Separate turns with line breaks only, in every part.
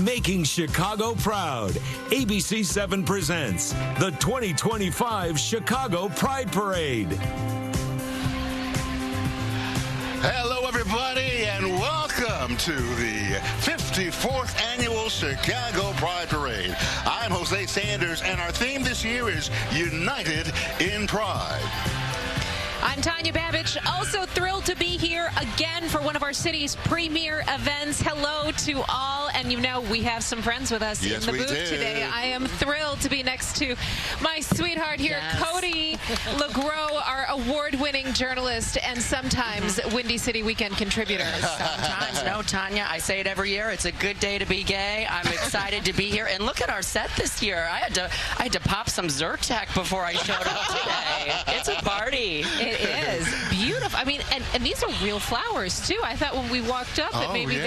Making Chicago Proud, ABC 7 presents the 2025 Chicago Pride Parade.
Hello, everybody, and welcome to the 54th Annual Chicago Pride Parade. I'm Hosea Sanders, and our theme this year is United in Pride.
I'm Tanja Babich, also thrilled to be here again for one of our city's premier events. Hello to all, and you know we have some friends with us in the booth today. I am thrilled to be next to my sweetheart here, Cody LaGrow, our award-winning journalist and sometimes Windy City Weekend contributor.
Sometimes, no, Tanja, I say it every year. It's a good day to be gay. I'm excited to be here, and look at our set this year. I had to pop some Zyrtec before I showed up today. It's a party.
It is beautiful. I mean, and these are real flowers too. I thought when we walked up that maybe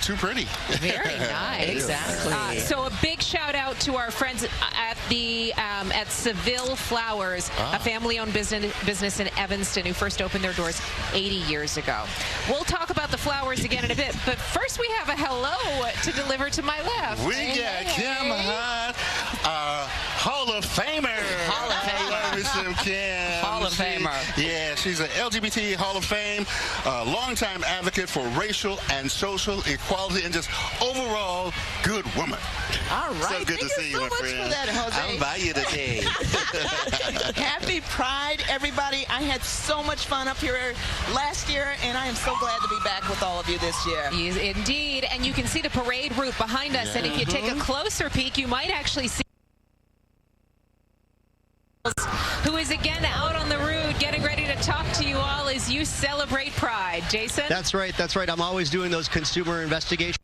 too pretty.
Very nice.
Exactly.
So a big shout out to our friends at the at Seville Flowers, a family-owned business in Evanston who first opened their doors 80 years ago. We'll talk about the flowers again in a bit, but first we have a hello to deliver to my left.
We got Kim Hunt, Hall of Famer.
Hall of Famer.
Miss Kim.
Hall of Famer.
Yeah, she's an LGBT Hall of Fame, longtime advocate for racial and social equality, and just overall good woman.
All right.
So good to see you, my friend.
For that, Jose.
I'm by you today.
Happy Pride, everybody. I had so much fun up here last year, and I am so glad to be back with all of you this year.
Yes, indeed. And you can see the parade route behind us, and if you take a closer peek, you might actually see who is again out on the route getting ready to talk to you all as you celebrate Pride. Jason?
That's right. That's right. I'm always doing those consumer investigations.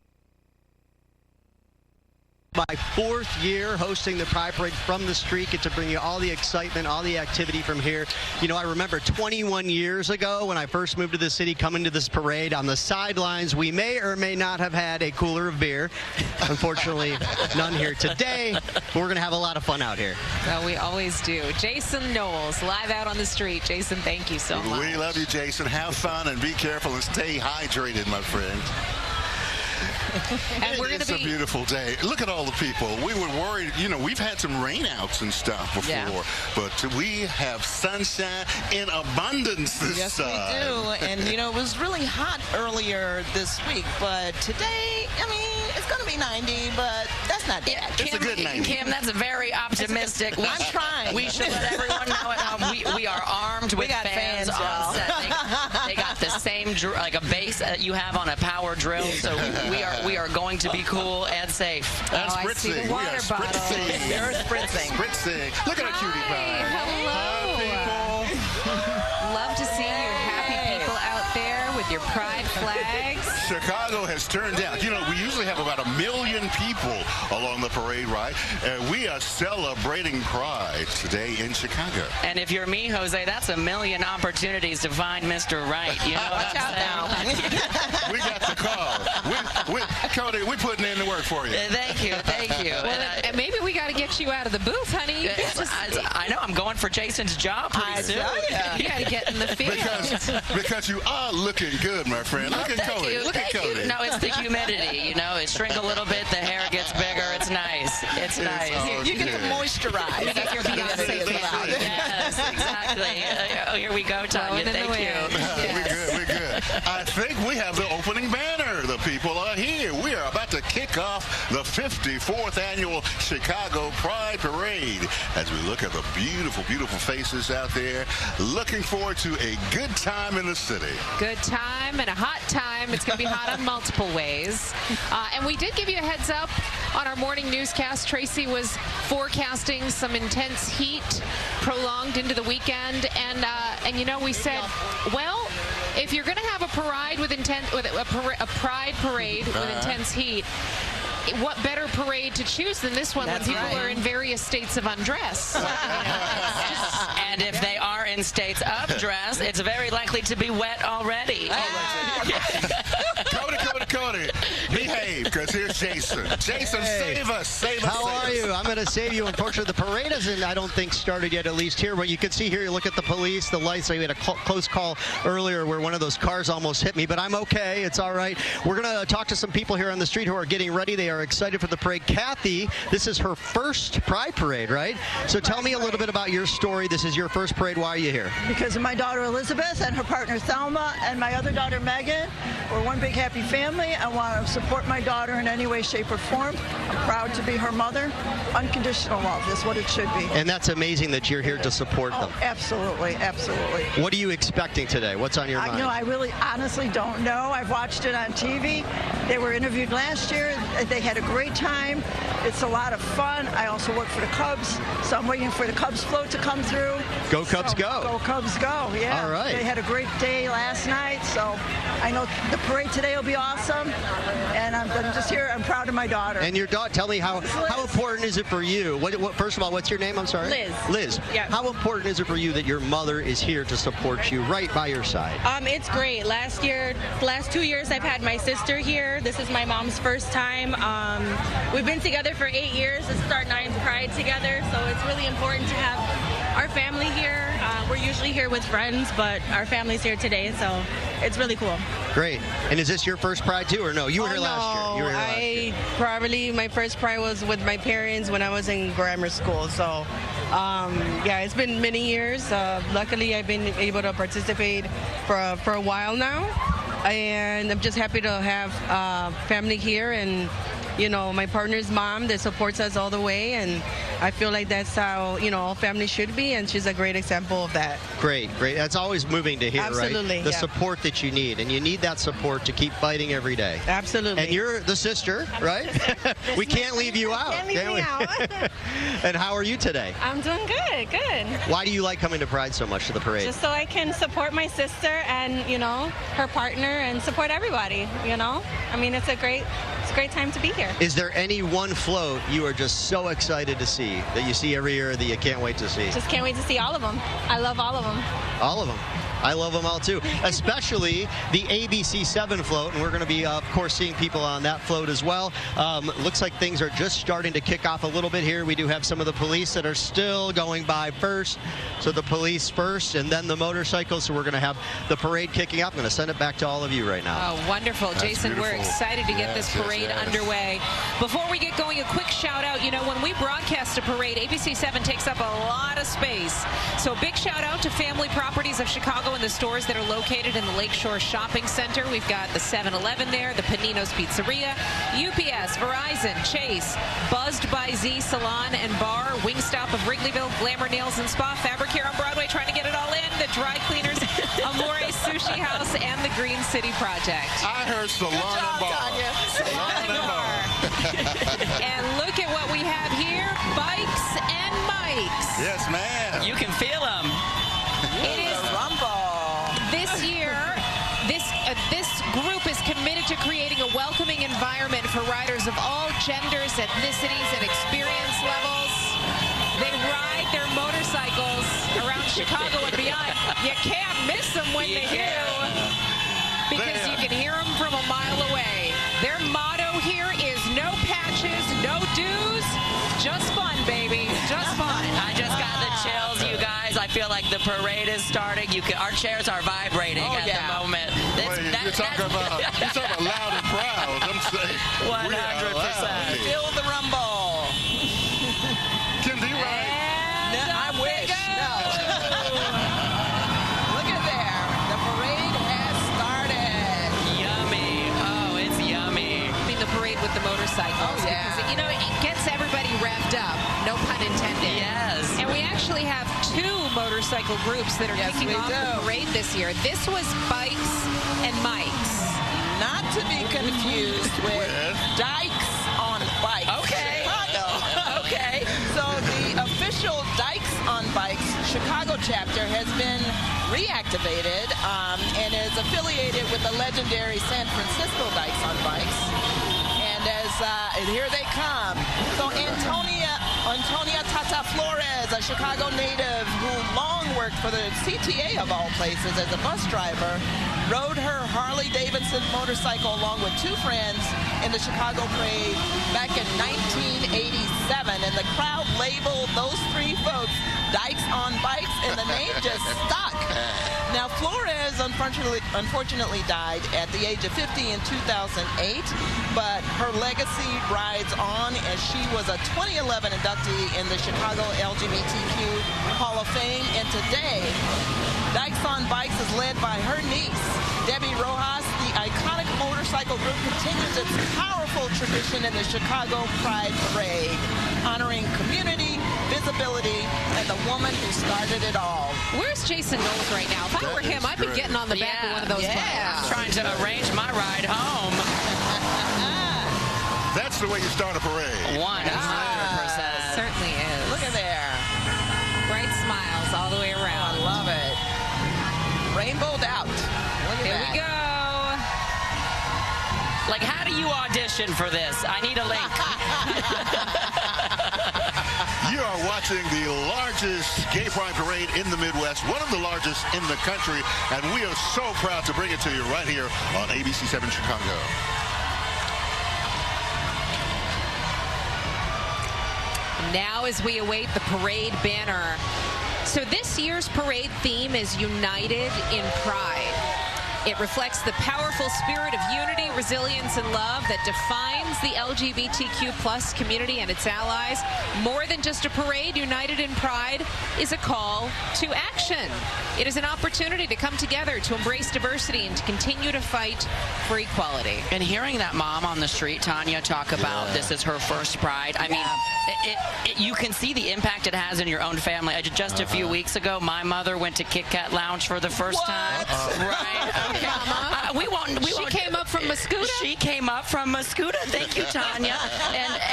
My fourth year hosting the Pride Parade from the street, get to bring you all the excitement, all the activity from here. You know, I remember 21 years ago when I first moved to the city, coming to this parade on the sidelines. We may or may not have had a cooler of beer. Unfortunately, none here today. But we're going to have a lot of fun out here.
Well, we always do. Jason Knowles, live out on the street. Jason, thank you so much.
We love you, Jason. Have fun and be careful and stay hydrated, my friend.
And
It's a beautiful day. Look at all the people. We were worried, you know, we've had some rainouts and stuff before, but we have sunshine in abundance this time.
Yes, we do. And, you know, it was really hot earlier this week, but today, I mean, it's going to be 90, but that's not bad.
It's a good 90.
Kim, that's very optimistic.
I'm trying.
We should let everyone know at home. We are armed with fans on set. They got the same, like a base that you have on a power drill, so we are going to be cool and safe.
And
I see the water bottle.
They're spritzing.
Spritzing. Look at our cutie pie.
Hello.
Hi,
Love to see you happy people out there with your pride flags.
Chicago has turned out. You know, we usually have about 1 million people along the parade ride, and we are celebrating Pride today in Chicago.
And if you're me, Jose, that's 1 million opportunities to find Mr. Right. You know what I'm saying?
We got the call. Cody, we're putting in the work for you.
Thank you, thank you.
Well, and maybe we got to get you out of the booth, honey.
I know, I'm going for Jason's job pretty soon.
You got to get in the field.
Because you are looking good, my friend. Look at Cody. Look at Cody.
No, it's the humidity. You know, it shrink a little bit, the hair gets bigger. It's nice. It's nice.
You get to moisturize.
You get your Beyonce cloud.
Yes, exactly. Oh, here we go, Tanja. Thank you.
We're good. I think we have the opening banner. The people are here. We are about to kick off the 54th Annual Chicago Pride Parade as we look at the beautiful, beautiful faces out there. Looking forward to a good time in the city.
Good time and a hot time. It's going to be hot on multiple ways. And we did give you a heads up on our morning newscast. Tracy was forecasting some intense heat prolonged into the weekend. And you know, we said, well, if you're going to have a parade with a pride parade with intense heat, what better parade to choose than this one when people are in various states of undress?
And if they are in states of dress, it's very likely to be wet already.
Cody, behave. save, because here's Jason. Jason,
Hey.
save us. Save us.
How are you? I'm going to save you. Unfortunately, the parade hasn't, I don't think, started yet, at least here. But you can see here, you look at the police, the lights. We had a close call earlier where one of those cars almost hit me, but I'm okay. It's all right. We're going to talk to some people here on the street who are getting ready. They are excited for the parade. Kathy, this is her first Pride Parade, right? So tell me a little bit about your story. This is your first parade. Why are you here?
Because of my daughter Elizabeth and her partner Thelma and my other daughter Megan. We're one big happy family. I want to support my daughter in any way, shape, or form. I'm proud to be her mother. Unconditional love is what it should be.
And that's amazing that you're here to support them.
Absolutely, absolutely.
What are you expecting today? What's on your mind?
I really honestly don't know. I've watched it on TV. They were interviewed last year. They had a great time. It's a lot of fun. I also work for the Cubs, so I'm waiting for the Cubs float to come through.
Go Cubs, go.
Go Cubs, go. Yeah.
All right.
They had a great day last night, so I know the parade today will be awesome. And I'm just here. I'm proud of my daughter.
And your daughter, tell me how important is it for you? First of all, what's your name? I'm sorry.
Liz.
Liz.
Yeah.
How important is it for you that your mother is here to support you right by your side?
It's great. Last 2 years, I've had my sister here. This is my mom's first time. We've been together for 8 years. This is our 9th Pride together, so it's really important to have our family here. We're usually here with friends, but our family's here today, so it's really cool.
Great. And is this your first Pride too, or no? You were here last year. You were here last year.
Probably my first Pride was with my parents when I was in grammar school. So, yeah, it's been many years. Luckily, I've been able to participate for a while now, and I'm just happy to have family here and, you know, my partner's mom that supports us all the way, and I feel like that's how, you know, all families should be, and she's a great example of that.
Great, great. That's always moving to hear,
Absolutely,
right? The
yeah.
support that you need, and you need that support to keep fighting every day.
Absolutely.
And you're the sister, right? We can't leave you out.
Can't leave me out.
And how are you today?
I'm doing good, good.
Why do you like coming to Pride so much, to the parade?
Just so I can support my sister and, you know, her partner and support everybody, you know? I mean, it's a great time to be here.
Is there any one float you are just so excited to see, that you see every year, that you can't wait to see?
Just can't wait to see all of them. I love all of them.
All of them. I love them all too, especially the ABC 7 float, and we're going to be, of course, seeing people on that float as well. Looks like things are just starting to kick off a little bit here. We do have some of the police that are still going by first, so the police first, and then the motorcycles. So we're going to have the parade kicking up. I'm going to send it back to all of you right now.
Oh, wonderful.
That's
Jason,
beautiful.
we're excited to get this parade underway. Before we get going, a quick shout out. You know, when we broadcast a parade, ABC 7 takes up a lot of space. So big shout out to Family Properties of Chicago and the stores that are located in the Lakeshore Shopping Center. We've got the 7-Eleven there, the Panino's Pizzeria, UPS, Verizon, Chase, Buzzed by Z Salon and Bar, Wingstop of Wrigleyville, Glamour Nails and Spa, Fabric here on Broadway, trying to get it all in, the Dry Cleaners, Amore Sushi House, and the Green City Project.
I heard Salon and Bar. Salon and Bar.
And look at what we have here, bikes and mics.
Yes, ma'am.
You can feel them.
It is this year. This group is committed to creating a welcoming environment for riders of all genders, ethnicities, and experience levels. They ride their motorcycles around Chicago and beyond. You can't miss them when they do, because you can hear them from a mile away. Their motto here is no patches, no dues, just fun, baby, just fun.
I just got the chills, you guys. I feel like the parade is starting. Our chairs are vibrating at the moment.
You're talking about loud and proud. I'm saying
100%.
Feel the rumble.
Kim, do you ride?
No, I wish. No. Look at there. The parade has started.
Yummy. Oh, it's yummy.
I mean, the parade with the motorcycles.
Oh, yeah.
Because, you know, it gets everybody revved up. No pun intended.
Yes.
And we actually have 2 motorcycle groups that are kicking off the parade this year. This was bikes and mics.
Not to be confused with Dykes on Bikes.
Okay.
Chicago.
Okay.
So the official Dykes on Bikes Chicago chapter has been reactivated and is affiliated with the legendary San Francisco Dykes on Bikes. And here they come. So Antonia Tata Flores, a Chicago native who long worked for the CTA of all places as a bus driver, rode her Harley-Davidson motorcycle along with 2 friends in the Chicago parade back in 1987, and the crowd labeled those three folks Dykes on Bikes, and the name just stuck. Now, Flores unfortunately died at the age of 50 in 2008, but her legacy rides on as she was a 2011 inductee in the Chicago LGBTQ Hall of Fame, and today, Dykes on Bikes is led by her niece, Debbie Rojas. The iconic motorcycle group continues its powerful tradition in the Chicago Pride Parade, honoring community, visibility, and the woman who started it all.
Where's Jason Knowles right now? If I were him, I'd be getting on the back of one of those bikes.
I'm trying to arrange my ride home.
That's the way you start a parade.
100%.
Certainly is.
Look at there.
Bright smiles all the way around.
I love it. Rainbowed out. Look at
Here
that.
we go.
Like, how do you audition for this? I need a link.
You are watching the largest gay pride parade in the Midwest, one of the largest in the country, and we are so proud to bring it to you right here on ABC 7 Chicago.
Now as we await the parade banner. So this year's parade theme is United in Pride. It reflects the powerful spirit of unity, resilience, and love that defines the LGBTQ plus community and its allies. More than just a parade, United in Pride is a call to action. It is an opportunity to come together, to embrace diversity, and to continue to fight for equality.
And hearing that mom on the street, Tanja, talk about this is her first Pride, I mean, you can see the impact it has in your own family. Just a few weeks ago, my mother went to Kit Kat Lounge for the first time. Right?
She came up from Mascouda?
She came up from Mascouda. Thank you, Tanja.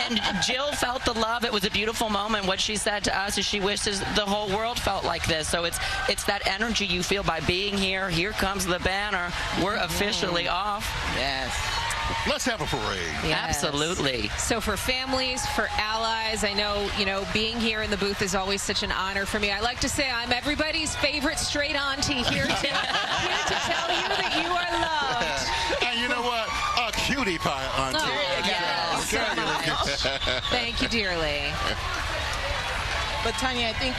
And Jill felt the love. It was a beautiful moment. What she said to us is she wishes the whole world felt like this. So it's that energy you feel by being here. Here comes the banner. We're officially off.
Yes.
Let's have a parade.
Yes.
Absolutely.
So for families, for allies, I know, being here in the booth is always such an honor for me. I like to say I'm everybody's favorite straight auntie here to tell you that you are loved.
And you know what? A cutie pie auntie.
Oh, yes. So much. Thank you dearly.
But Tanja, I think,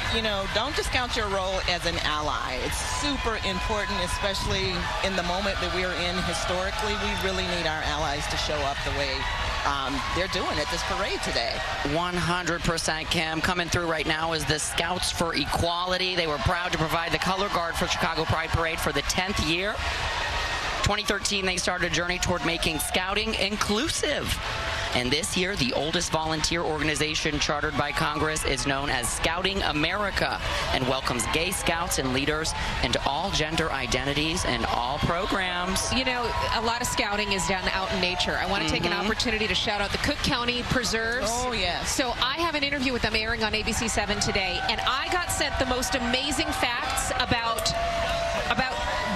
don't discount your role as an ally. It's super important, especially in the moment that we're in historically. We really need our allies to show up the way they're doing at this parade today.
100%, Kim. Coming through right now is the Scouts for Equality. They were proud to provide the color guard for Chicago Pride Parade for the 10th year. 2013, they started a journey toward making scouting inclusive. And this year, the oldest volunteer organization chartered by Congress is known as Scouting America and welcomes gay scouts and leaders into all gender identities and all programs.
A lot of scouting is done out in nature. I want to take an opportunity to shout out the Cook County Preserves.
Oh, yes.
So I have an interview with them airing on ABC 7 today, and I got sent the most amazing facts about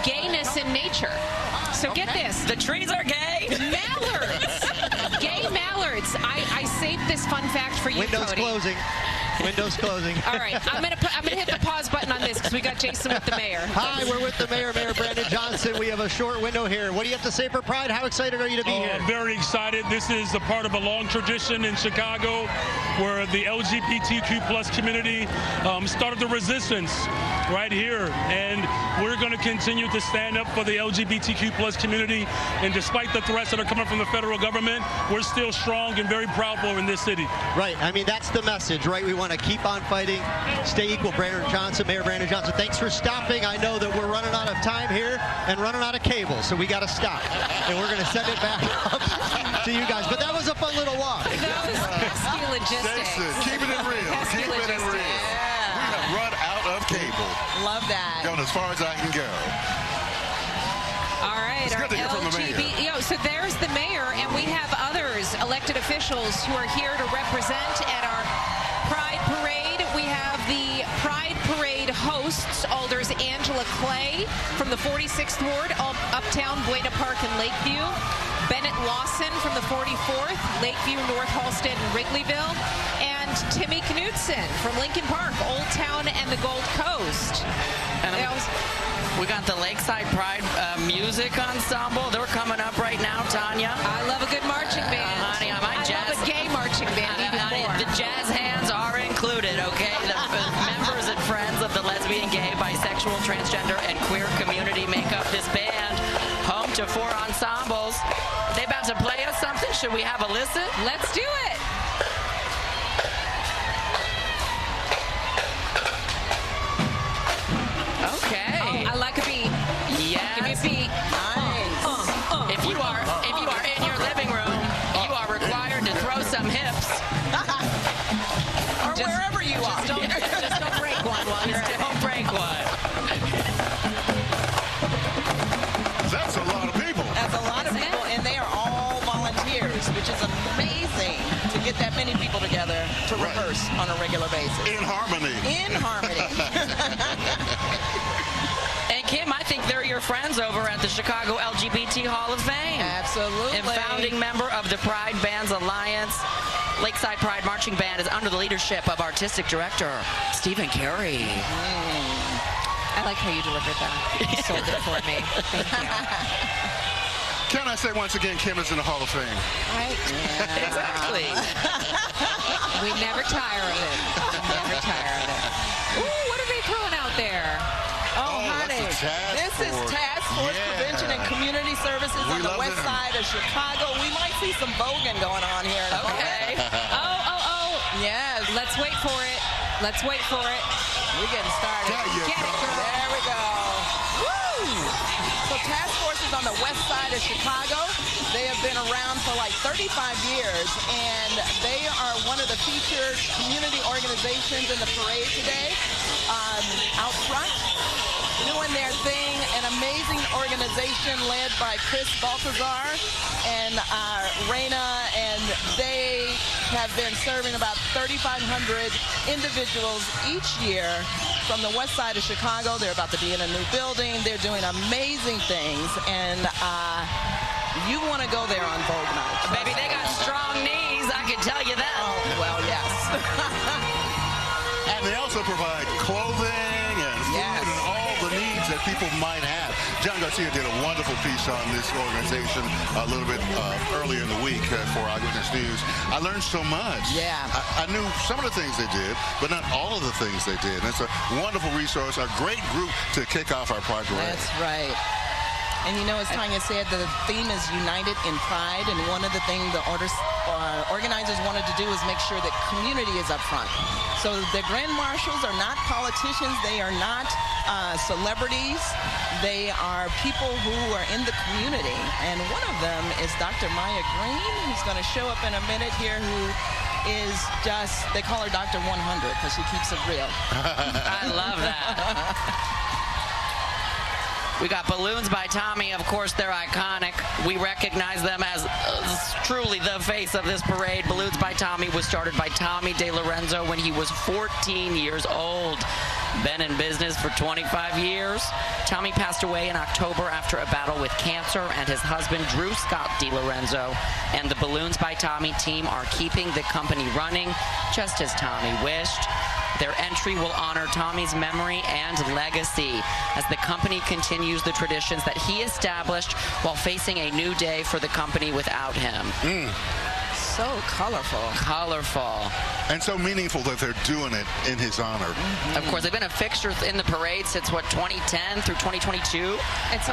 gayness in nature. So get this.
The trees are gay.
Mallards. Gay mallards. I saved this fun fact for you,
Windows
Cody.
closing. Windows closing.
All right, I'm gonna hit the pause button on this because we got Jason with the mayor.
Hi, we're with the mayor, Mayor Brandon Johnson. We have a short window here. What do you have to say for Pride? How excited are you to be here?
I'm very excited. This is a part of a long tradition in Chicago where the LGBTQ plus community started the resistance right here. And we're going to continue to stand up for the LGBTQ plus community. And despite the threats that are coming from the federal government, we're still strong and very proud for in this city.
Right. I mean, that's the message, right? We want to keep on fighting, stay equal. Brandon Johnson, Mayor Brandon Johnson, thanks for stopping. I know that we're running out of time here and running out of cable, so we got to stop. And we're going to send it back up to you guys. But that was a fun little walk.
That was pesky logistics.
Jason, keep it in real.
Pesky
Keep it in real.
logistics.
We have run out of cable.
Love that.
Going as far as I can go.
All right,
It's
our
good to hear from the mayor.
So there's the mayor, and we have others, elected officials, who are here to represent at our Pride Parade. We have the Pride Parade hosts, Alders Angela Clay from the 46th Ward, Uptown, Buena Park, and Lakeview. Bennett Lawson from the 44th, Lakeview, North Halsted, and Wrigleyville, and Timmy Knudsen from Lincoln Park, Old Town, and the Gold Coast.
And we got the Lakeside Pride Music Ensemble. They're coming up right now, Tanja.
I love a good marching band.
Honey,
I love a gay marching band even more.
The jazz hands are included, okay? The members and friends of the lesbian, gay, bisexual, transgender, and queer community make up this band, home to 4 ensembles. They about to play us something. Should we have a listen?
Let's do it.
Okay.
Oh, I like a beat.
Yes.
Give me a beat.
Nice. If you are in your living room, you are required to throw some hips.
Or wherever you are.
Just don't break one while you're at it.
Don't break one.
That's a lot of people.
That's a lot of people, and they are all volunteers, which is amazing to get that many people together to rehearse on a regular basis.
In harmony.
In harmony.
And Kim, I think they're your friends over at the Chicago LGBT Hall of Fame.
Absolutely.
And founding member of the Pride Bands Alliance. Lakeside Pride Marching Band is under the leadership of artistic director Stephen Carey.
I like how you delivered that. You sold it for me. Thank you.
Can I say once again, Kim is in the Hall of Fame?
Exactly.
We never tire of it. We never tire of it. Ooh, what are they throwing out there?
Oh, honey. This is Task Force Prevention and Community Services on the west side of Chicago. We might see some voguing going on here.
Okay.
Oh.
Yes.
Let's wait for it. Let's wait for it.
We're getting started.
Get it, girl.
There we go. Woo! So Task Force is on the west side of Chicago. They have been around for like 35 years, and they are one of the featured community organizations in the parade today. Out front, doing their thing, an amazing organization led by Chris Baltazar and Raina, and they have been serving about 3,500 individuals each year from the west side of Chicago. They're about to be in a new building. They're doing amazing things, and you want to go there on Vogue night.
Baby, they got strong knees, I can tell you that.
Oh, well, yes.
And they also provide clothing and food and all the needs that people might have. John Garcia did a wonderful piece on this organization a little bit earlier in the week for Eyewitness News. I learned so much.
Yeah.
I knew some of the things they did, but not all of the things they did. And it's a wonderful resource, a great group to kick off our Pride Parade.
That's right. And you know, as Tanja said, the theme is United in Pride, and one of the things the organizers wanted to do is make sure that community is up front. So the Grand Marshals are not politicians, they are not celebrities, they are people who are in the community. And one of them is Dr. Maya Green, who's going to show up in a minute here, who is just, they call her Dr. 100 because she keeps it real.
I love that. We got Balloons by Tommy. Of course, they're iconic. We recognize them as truly the face of this parade. Balloons by Tommy was started by Tommy DeLorenzo when he was 14 years old. Been in business for 25 years. Tommy passed away in October after a battle with cancer, and his husband, Drew Scott DeLorenzo, and the Balloons by Tommy team are keeping the company running, just as Tommy wished. Their entry will honor Tommy's memory and legacy as the company continues the traditions that he established while facing a new day for the company without him.
So colorful.
Colorful.
And so meaningful that they're doing it in his honor.
Mm-hmm. Of course, they've been a fixture in the parade since, what, 2010 through 2022?
It's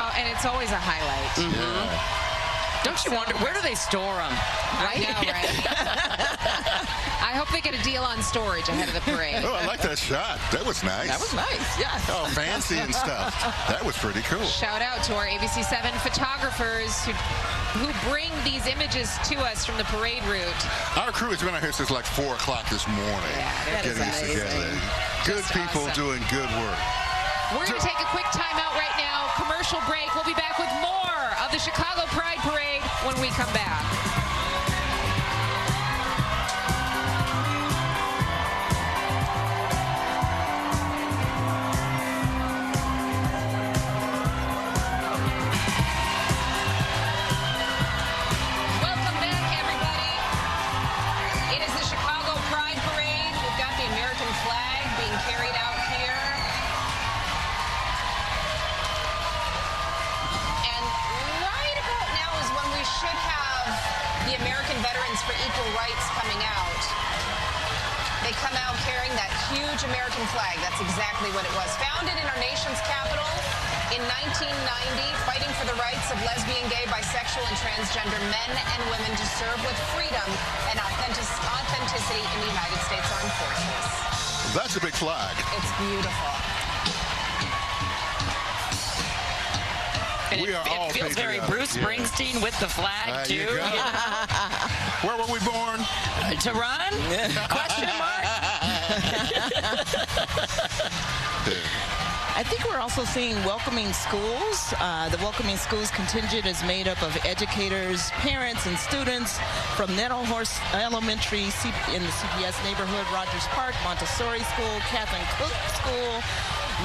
always a highlight.
Mm-hmm. Yeah. Don't you wonder, where do they store them?
Right? I know, right? I hope they get a deal on storage ahead of the parade.
Oh, I like that shot. That was nice.
That was nice, yeah.
Oh, fancy and stuff. That was pretty cool.
Shout out to our ABC7 photographers who bring these images to us from the parade route.
Our crew has been out here since like 4 o'clock this morning.
Yeah,
getting this together. Good people doing good work.
We're going to take a quick time out right now. Commercial break. We'll be back with more of the Chicago Pride Parade when we come back.
rights coming out, they come out carrying that huge American flag. That's exactly what it was. Founded in our nation's capital in 1990, fighting for the rights of lesbian, gay, bisexual, and transgender men and women to serve with freedom and authenticity in the United States Armed Forces.
That's a big flag.
It's beautiful.
And it feels very Bruce Springsteen with the flag, too.
You know? Where were we born?
To run? Question mark?
I think we're also seeing welcoming schools. The welcoming schools contingent is made up of educators, parents, and students from Nettle Horse Elementary in the CPS neighborhood, Rogers Park, Montessori School, Catherine Cook School,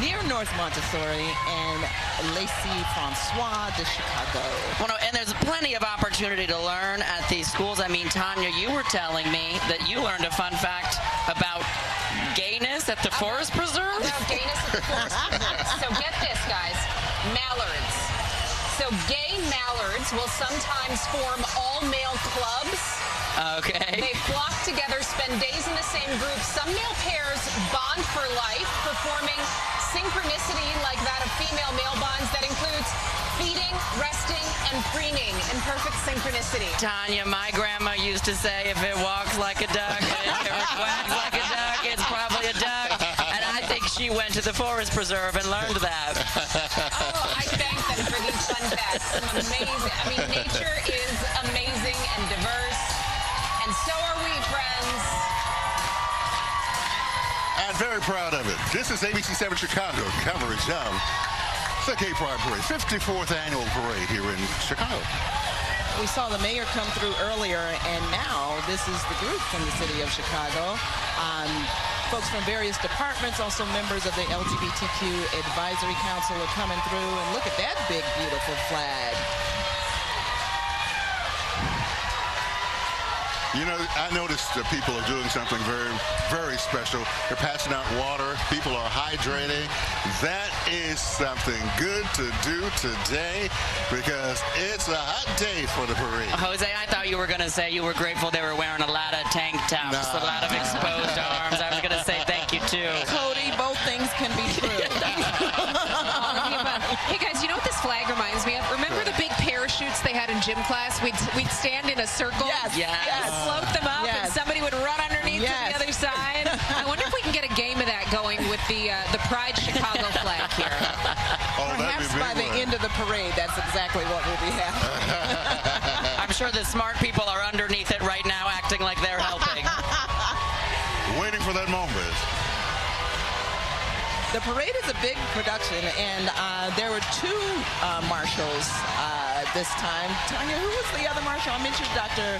near North Montessori, and Lacey Francois de Chicago.
Well, no, and there's plenty of opportunity to learn at these schools. I mean, Tanja, you were telling me that you learned a fun fact about gayness at the Forest Preserve?
About gayness at the Forest Preserve. So get this, guys. Mallards. So gay mallards will sometimes form all-male clubs.
Okay.
They flock together, spend days in the same group. Some male pairs bond for life, performing synchronicity like that of female-male bonds that includes feeding, resting, and preening in perfect synchronicity.
Tanja, my grandma used to say, if it walks like a duck and if it quacks like a duck, it's probably a duck. And I think she went to the Forest Preserve and learned that.
Oh, I thank them for these fun facts. Amazing. I mean, nature is amazing and diverse, and so are we, friends.
I'm very proud of it. This is ABC7 Chicago coverage of the Gay Pride Parade, 54th annual parade here in Chicago.
We saw the mayor come through earlier, and now this is the group from the city of Chicago. Folks from various departments, also members of the LGBTQ Advisory Council are coming through, and look at that big, beautiful flag.
You know, I noticed that people are doing something very, very special. They're passing out water. People are hydrating. That is something good to do today because it's a hot day for the parade.
Jose, I thought you were going to say you were grateful they were wearing a lot of tank tops, a lot of exposed arms. I was going to say thank you, too.
Cody, both things can be true.
Hey, guys, you know what this flag reminds me of? Remember the big parachutes they had in gym class? We'd stand in a circle.
Yes.
Float them up, and somebody would run underneath to the other side. I wonder if we can get a game of that going with the Pride Chicago flag here.
Perhaps by the end of the parade, that's exactly what will be happening.
I'm sure the smart people are underneath it right now, acting like they're helping.
Waiting for that moment.
The parade is a big production, and there were two marshals this time. Tanja, who was the other marshal? I mentioned Dr.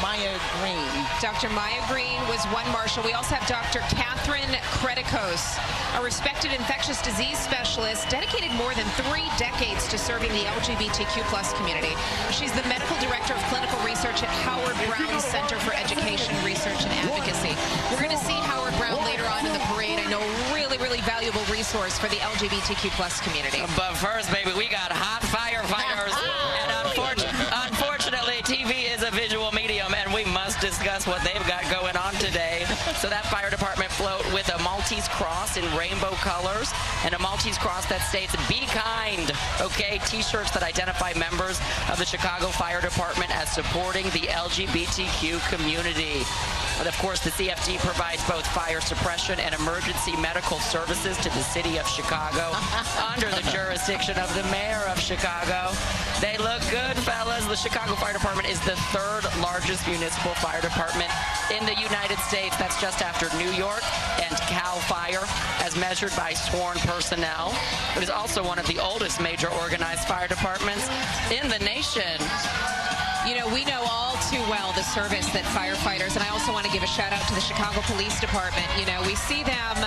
Maya Green.
Dr. Maya Green was one marshal. We also have Dr. Catherine Kretikos, a respected infectious disease specialist dedicated more than 3 decades to serving the LGBTQ+ community. She's the medical director of clinical research at Howard Brown Center for Education, Research, and Advocacy. We're going to see Howard Brown later on in the parade. I know really valuable resource for the LGBTQ+ community.
But first, baby, we got hot firefighters. And unfortunately, TV is a visual medium, and we must discuss what they've got going on today. So that fire department float with a Maltese cross in rainbow colors and a Maltese cross that states, "Be kind," okay? T-shirts that identify members of the Chicago Fire Department as supporting the LGBTQ community. And of course, the CFD provides both fire suppression and emergency medical services to the city of Chicago under the jurisdiction of the mayor of Chicago. They look good, fellas. The Chicago Fire Department is the 3rd largest municipal fire department in the United States. That's just after New York and Cal Fire, as measured by sworn personnel. It is also one of the oldest major organized fire departments in the nation.
You know, we know all too well the service that firefighters, and I also want to give a shout out to the Chicago Police Department. You know, we see them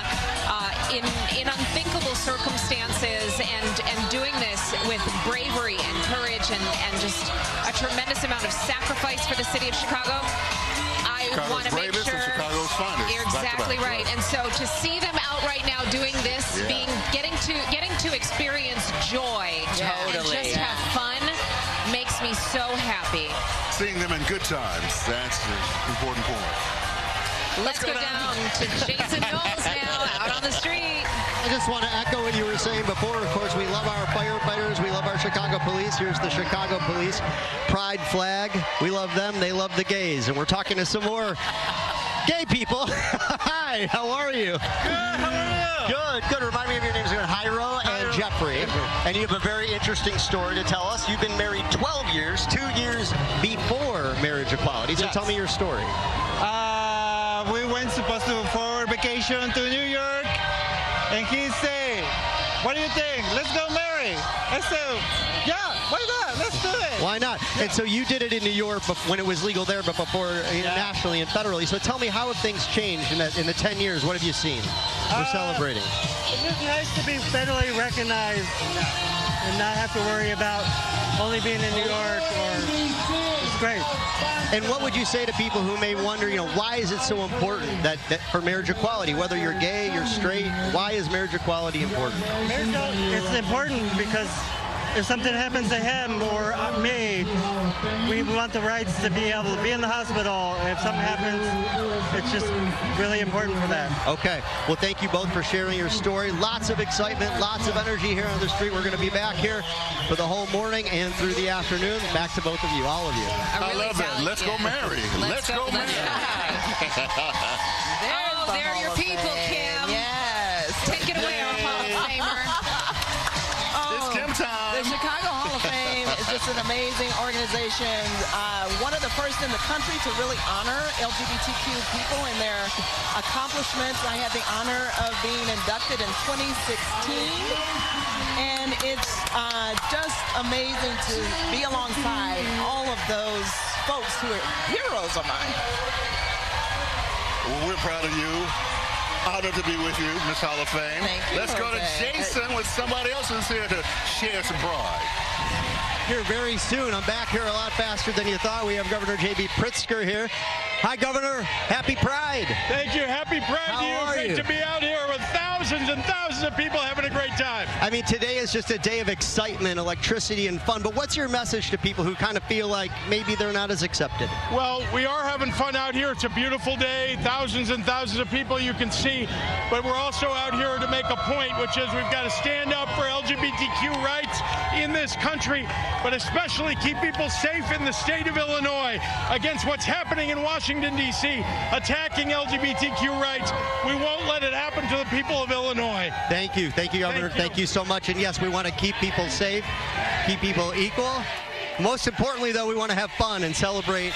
in unthinkable circumstances and doing this with bravery and courage and just a tremendous amount of sacrifice for the city of Chicago. I want to make sure
Chicago's finest.
You're exactly right. And so to see them out right now doing this, getting to experience joy and just have fun makes me so happy.
Seeing them in good times. That's the important point.
Let's go down to Jason Knowles now, out on the street.
I just want to echo what you were saying before. Of course, we love our firefighters. We love our Chicago police. Here's the Chicago Police Pride flag. We love them. They love the gays. And we're talking to some more gay people. Hi, how are you?
Good, how are you?
Good. Remind me of your names again. Hyro and Jeffrey. And you have a very interesting story to tell us. You've been married 12 years, 2 years before marriage equality. So tell me your story.
We went supposed to for vacation to New York, and he said, "What do you think? Let's go marry." I said, "Yeah, why not? Let's do it."
Why not? Yeah. And so you did it in New York when it was legal there, but before nationally and federally. So tell me, how have things changed in the 10 years? What have you seen? We're celebrating.
It's nice to be federally recognized and not have to worry about only being in New York. It's great.
And what would you say to people who may wonder, why is it so important that for marriage equality, whether you're gay, you're straight, why is marriage equality important?
It's important because if something happens to him or me, we want the rights to be able to be in the hospital. If something happens, it's just really important for that.
Okay. Well, thank you both for sharing your story. Lots of excitement, lots of energy here on the street. We're going to be back here for the whole morning and through the afternoon. Back to both of you, all of you.
I love that. Let's go marry. Let's go marry.
There are your people, Kim.
Yes.
Take it away, our Hall of Famer.
It's Kim time.
The Chicago Hall of Fame is just an amazing organization. One of the first in the country to really honor LGBTQ people and their accomplishments. I had the honor of being inducted in 2016. And it's just amazing to be alongside all of those folks who are heroes of mine.
Well, we're proud of you. Honored to be with you, Miss Hall of Fame.
Thank you,
Let's go to Jason with somebody else who's here to share some pride.
Here very soon. I'm back here a lot faster than you thought. We have Governor J.B. Pritzker here. Hi, Governor. Happy Pride.
Thank you. Happy Pride
How
to you.
are
Great
you?
to be out here with thousands and thousands of people having a great time.
I mean, today is just a day of excitement, electricity, and fun. But what's your message to people who kind of feel like maybe they're not as accepted?
Well, we are having fun out here. It's a beautiful day. Thousands and thousands of people you can see. But we're also out here to make a point, which is we've got to stand up for LGBTQ rights in this country, but especially keep people safe in the state of Illinois against what's happening in Washington, D.C., attacking LGBTQ rights. We won't let it happen to the people of Illinois.
Thank you. Thank you, Governor. Thank you so much. And yes, we want to keep people safe, keep people equal. Most importantly, though, we want to have fun and celebrate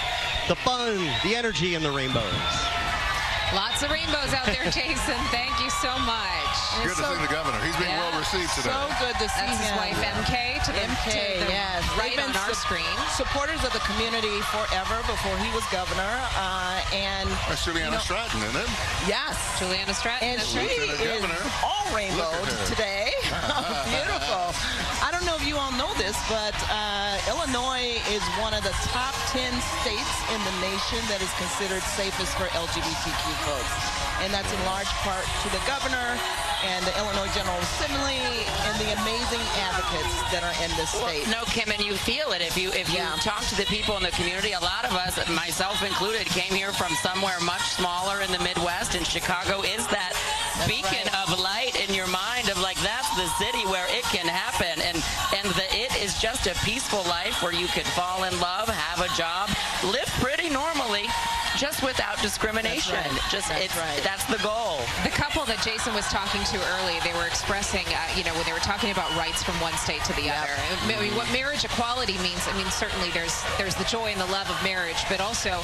the fun, the energy, and the rainbows.
Lots of rainbows out there, Jason. Thank you so much.
Good to see the governor. He's being well received today.
So good to see
That's his
him.
wife, MK, to the
yes.
right on our screen.
Supporters of the community forever before he was governor. And
That's Juliana Stratton, isn't it?
yes.
Juliana Stratton.
And
that's
she
right.
is all rainbowed today. Beautiful. I don't know if you all know this, but Illinois is one of the top 10 states in the nation that is considered safest for LGBTQ folks. And that's in large part to the governor and the Illinois General Assembly and the amazing advocates that are in this state.
No, Kim, and you feel it. If you talk to the people in the community, a lot of us, myself included, came here from somewhere much smaller in the Midwest, and Chicago is that beacon of light in your mind of like, that's the city where it can happen. And it is just a peaceful life where you could fall in love, have a job, live pretty normally, just without discrimination. That's the goal.
The couple that Jason was talking to early, they were expressing, when they were talking about rights from one state to the other. I mean, what marriage equality means, I mean, certainly there's the joy and the love of marriage, but also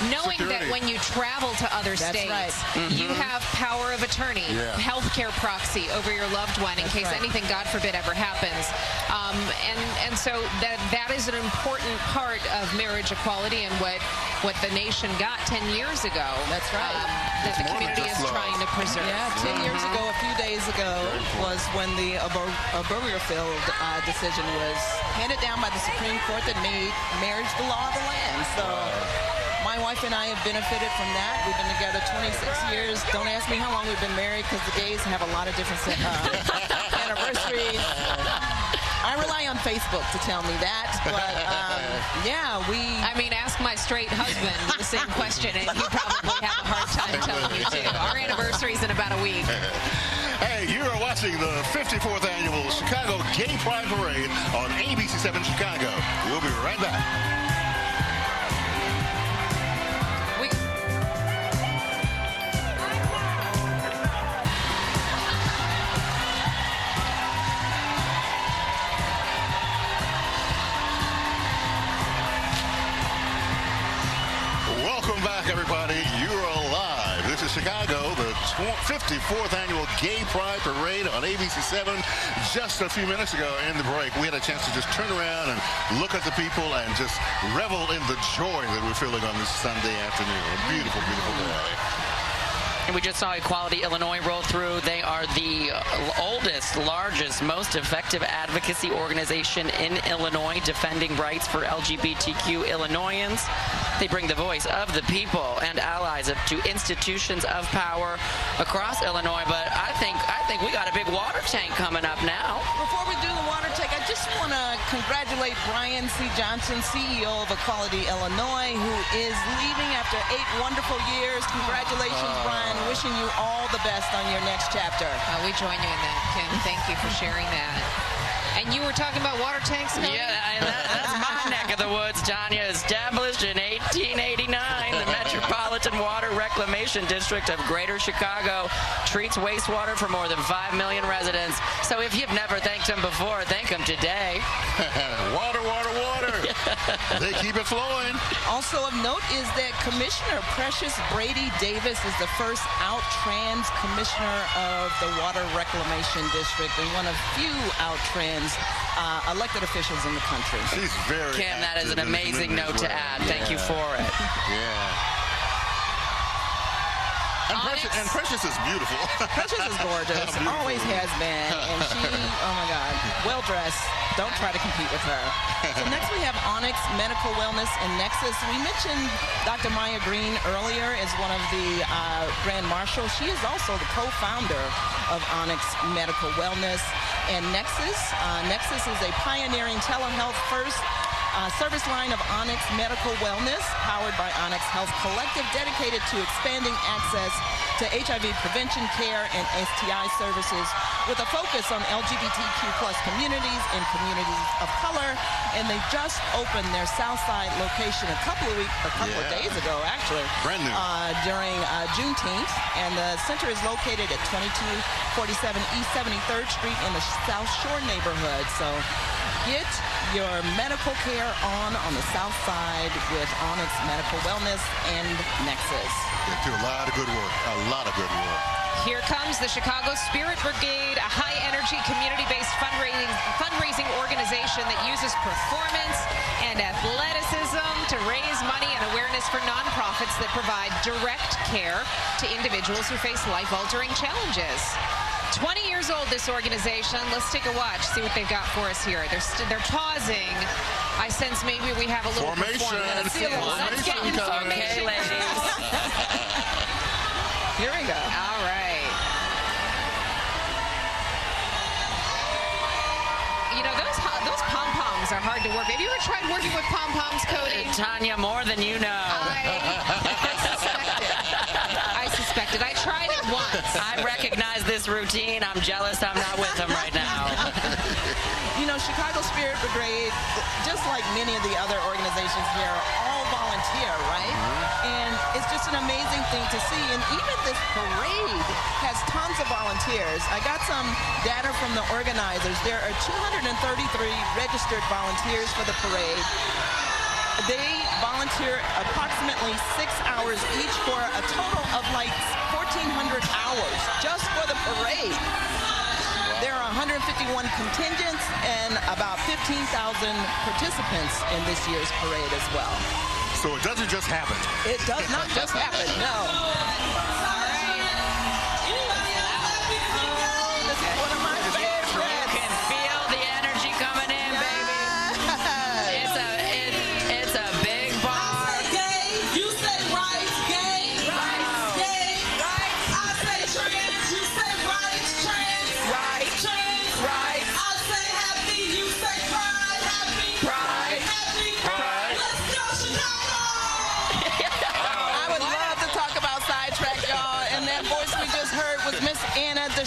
knowing that when you travel to other states, you have power of attorney, healthcare proxy over your loved one in case anything, God forbid, ever happens. And so that is an important part of marriage equality and what the nation got 10 years ago.
That's right.
That the community is trying to preserve.
Yeah, 10 years ago, a few days ago, was when the Obergefell decision was handed down by the Supreme Court that made marriage the law of the land. So my wife and I have benefited from that. We've been together 26 years. Don't ask me how long we've been married because the gays have a lot of different anniversaries. I rely on Facebook to tell me that, but yeah,
I mean, ask my straight husband the same question, and he'd probably have a hard time telling you, too. Our anniversary's in about a week.
Hey, you are watching the 54th Annual Chicago Gay Pride Parade on ABC7 Chicago. We'll be right back. Welcome back, everybody. You're alive. This is Chicago, the 54th Annual Gay Pride Parade on ABC7. Just a few minutes ago in the break, we had a chance to just turn around and look at the people and just revel in the joy that we're feeling on this Sunday afternoon. A beautiful, beautiful day.
And we just saw Equality Illinois roll through. They are the oldest, largest, most effective advocacy organization in Illinois, defending rights for LGBTQ Illinoisans. They bring the voice of the people and allies to institutions of power across Illinois. But I think we got a big water tank coming up now.
Before we do the water tank, I just want to congratulate Brian C. Johnson, CEO of Equality Illinois, who is leaving after 8 wonderful years. Congratulations, Brian. Wishing you all the best on your next chapter.
We join you in that, Kim. Thank you for sharing that. And you were talking about water tanks, Cody?
Yeah, that's my neck of the woods, Tanja. Established in 1889, the Metropolitan Water Reclamation District of Greater Chicago treats wastewater for more than 5 million residents. So if you've never thanked them before, thank them today.
Water, water, water. They keep it flowing.
Also of note is that Commissioner Precious Brady Davis is the first out trans commissioner of the Water Reclamation District and one of few out trans elected officials in the country.
She's very
Kim, that is an amazing note to add. Thank you for it.
Yeah. And Precious is beautiful.
Precious is gorgeous. Always has been. And she, oh my God, well-dressed. Don't try to compete with her. So next we have Onyx Medical Wellness and Nexus. We mentioned Dr. Maya Green earlier as one of the Grand Marshals. She is also the co-founder of Onyx Medical Wellness and Nexus. Nexus is a pioneering telehealth first service line of Onyx Medical Wellness, powered by Onyx Health Collective, dedicated to expanding access to HIV prevention care and STI services with a focus on LGBTQ plus communities and communities of color. And they just opened their Southside location a couple of days ago, actually.
Brand new.
During Juneteenth. And the center is located at 2247 East 73rd Street in the South Shore neighborhood. So get your medical care on the South Side with Onyx Medical Wellness and Nexus.
They do a lot of good work. A lot of good work.
Here comes the Chicago Spirit Brigade, a high-energy, community-based fundraising organization that uses performance and athleticism to raise money and awareness for nonprofits that provide direct care to individuals who face life-altering challenges. 20 years old, this organization. Let's take a watch, see what they've got for us here. They're pausing. I sense maybe we have a little performance. Let's get in formation.
Okay, ladies.
Here we go.
All right. You know, those pom-poms are hard to work. Have you ever tried working with pom-poms, Cody?
Tanja, more than you know.
I suspected. I tried it once.
I recognize this routine. I'm jealous I'm not with them right now.
You know, Chicago Spirit Brigade, just like many of the other organizations here, are all volunteer, right? And it's just an amazing thing to see. And even this parade has tons of volunteers. I got some data from the organizers. There are 233 registered volunteers for the parade. They volunteer approximately 6 hours each for a total of like 1,400 hours just for the parade. There are 151 contingents and about 15,000 participants in this year's parade as well.
So it doesn't just happen.
It does not just happen, no. This is one of my favorites.
You can feel the energy coming in, baby. It's a big bar.
You say right, gay, right, gay, right. I say trans, you say right, trans, right, trans, right. I say happy, you say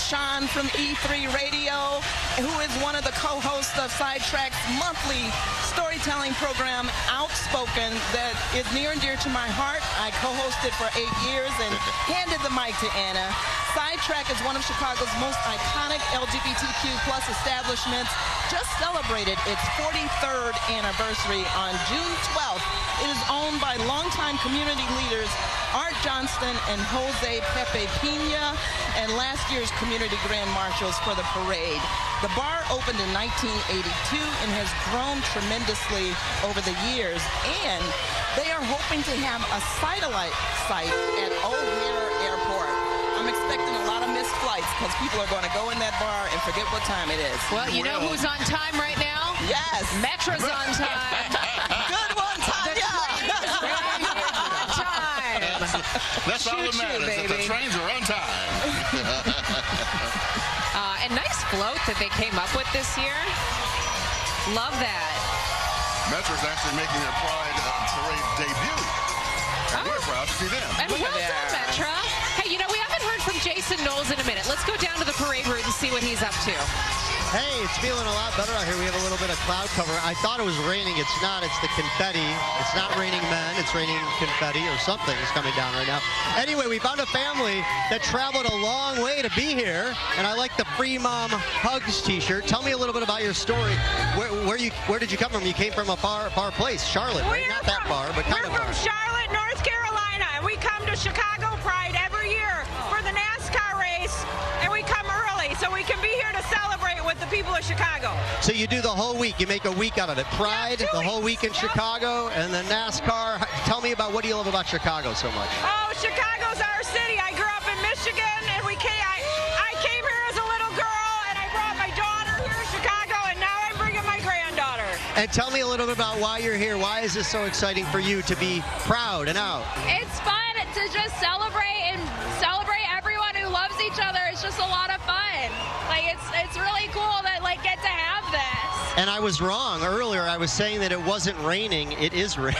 Sean from E3 Radio, who is one of the co-hosts of Sidetrack's monthly storytelling program, Outspoken, that is near and dear to my heart. I co-hosted for 8 years and handed the mic to Anna. Sidetrack is one of Chicago's most iconic LGBTQ plus establishments. Just celebrated its 43rd anniversary on June 12th. It is owned by longtime community leaders Art Johnston and Jose Pepe Pina, and last year's community grand marshals for the parade. The bar opened in 1982 and has grown tremendously over the years, and they are hoping to have a satellite site at O'Hare Airport. I'm expecting a lot of missed flights because people are going to go in that bar and forget what time it is.
Well, you know who's on time right now?
Yes.
Metra's on time.
Good one, Tanja.
That's all that matters, that the trains are on time.
And nice float that they came up with this year. Love that.
Metra's actually making their Pride Parade debut. And we're proud to see them.
And well done, Metra. Hey, you know, we haven't heard from Jason Knowles in a minute. Let's go down to the parade route and see what he's up to.
Hey, it's feeling a lot better out here. We have a little bit of cloud cover. I thought it was raining. It's not. It's the confetti. It's not raining men. It's raining confetti or something is coming down right now. Anyway, we found a family that traveled a long way to be here, and I like the Free Mom Hugs t-shirt. Tell me a little bit about your story. Where did you come from? You came from a far place, Charlotte, right? Not that far, but kind of far.
We're from Charlotte, North Carolina, and we come to Chicago Pride every year for the NASCAR race, and we come early so we can be here to celebrate with the people of Chicago.
So you do the whole week. You make a week out of it. Pride, the whole week in Chicago, and then NASCAR. Tell me about what do you love about Chicago so much?
Oh, Chicago's our city. I grew up in Michigan, and I came here as a little girl, and I brought my daughter here to Chicago, and now I'm bringing my granddaughter.
And tell me a little bit about why you're here. Why is this so exciting for you to be proud and out?
It's fun to just celebrate everyone who loves each other. It's just a lot of fun. Like it's really cool that get to have this.
And I was wrong earlier. I was saying that it wasn't raining. It is raining.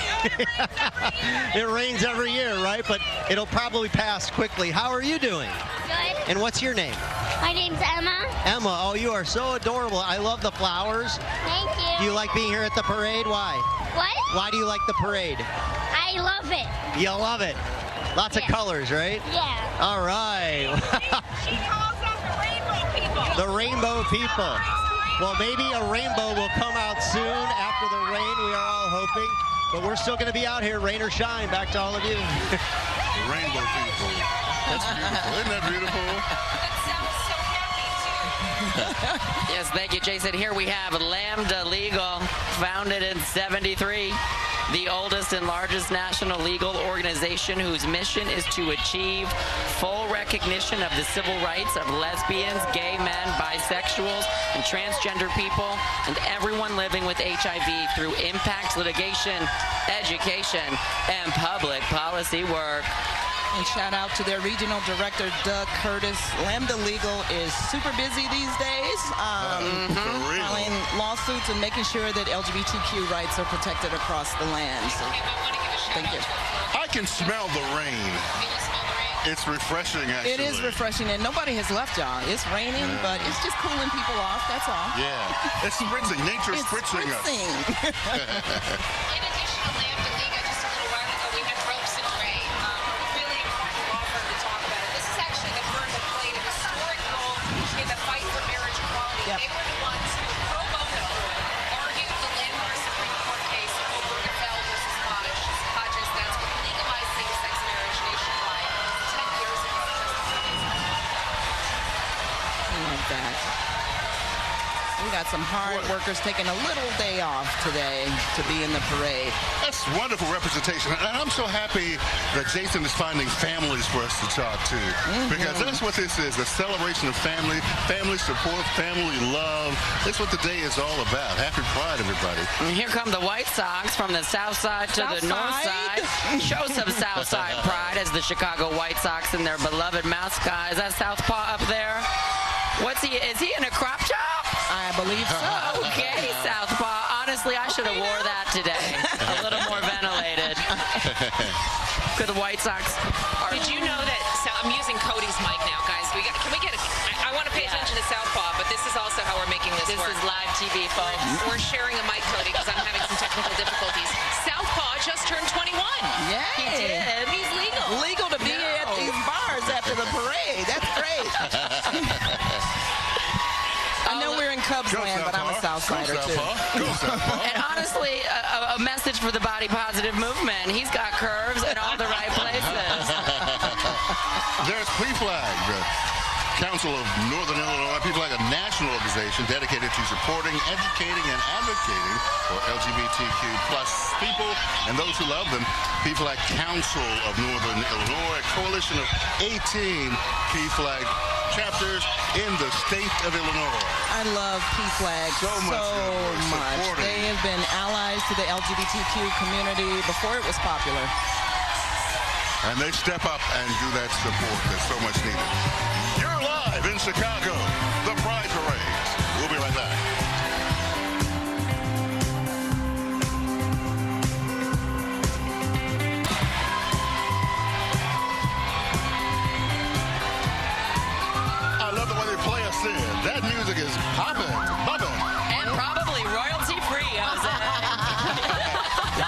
It rains every year, right? But it'll probably pass quickly. How are you doing?
Good.
And what's your name?
My name's Emma.
Emma. Oh, you are so adorable. I love the flowers.
Thank you.
Do you like being here at the parade? Why?
What?
Why do you like the parade?
I love it.
You love it. Lots of colors, right?
Yeah.
All right.
She calls them the rainbow people.
The rainbow people. Well, maybe a rainbow will come out soon after the rain. We are all hoping. But we're still going to be out here, rain or shine. Back to all of you.
Rainbow people. That's beautiful. Isn't that beautiful?
Yes, thank you, Jason. Here we have Lambda Legal, founded in '73. The oldest and largest national legal organization whose mission is to achieve full recognition of the civil rights of lesbians, gay men, bisexuals, and transgender people, and everyone living with HIV through impact litigation, education, and public policy work.
And shout out to their regional director, Doug Curtis. Lambda Legal is super busy these days, filing lawsuits and making sure that LGBTQ rights are protected across the land. So, thank you.
I can smell the rain. It's refreshing, actually.
It is refreshing, and nobody has left, y'all. It's raining, but it's just cooling people off, that's all.
Yeah, it's spritzing. Nature's spritzing us.
In addition to Lambda League, just a little while ago, we had Ropes and Gray. Really important law firm to talk about it. This is actually the firm that played a historic role in the fight for marriage equality.
Yep.
They were the ones who, pro bono, argued the landmark Supreme Court case of Obergefell versus Hodges. That's what legalized same-sex marriage nationwide 10 years ago.
I love that. We got some hard workers taking a little day off today to be in the parade.
That's wonderful representation. And I'm so happy that Jason is finding families for us to talk to. Because that's what this is, a celebration of family, family support, family love. That's what the day is all about. Happy Pride, everybody.
And here come the White Sox from the south side to the north side. Show some south side pride as the Chicago White Sox and their beloved mascot. Is that Southpaw up there? What's he? Is he in a crop top?
I believe so.
Okay, Southpaw. Honestly, I should have wore that today. A little more ventilated. Could the White Sox?
Did you know that? So I'm using Cody's mic now, guys. Can we get? I want this
This
work.
is live TV, folks.
We're sharing a mic, Cody, because I'm having some technical difficulties. Southpaw just turned 21.
Yeah.
He did.
He's legal.
Legal to be at these bars after the parade. That's great. I know we're in Cubs land, but I'm a Southsider too.
Go Southpaw.
And honestly, a message for the body positive movement. He's got curves in all the right places.
There's PFLAG, the Council of Northern Illinois. PFLAG, a national organization dedicated to supporting, educating, and advocating for LGBTQ plus people and those who love them. PFLAG Council of Northern Illinois, a coalition of 18 PFLAG chapters in the state of Illinois.
I love PFLAG so much. They have been allies to the LGBTQ community before it was popular.
And they step up and do that support that's so much needed. You're live in Chicago, the Pride Parade. We'll be right back. I love the way they play us in. That music is popping, bumping.
And probably royalty free, Jose.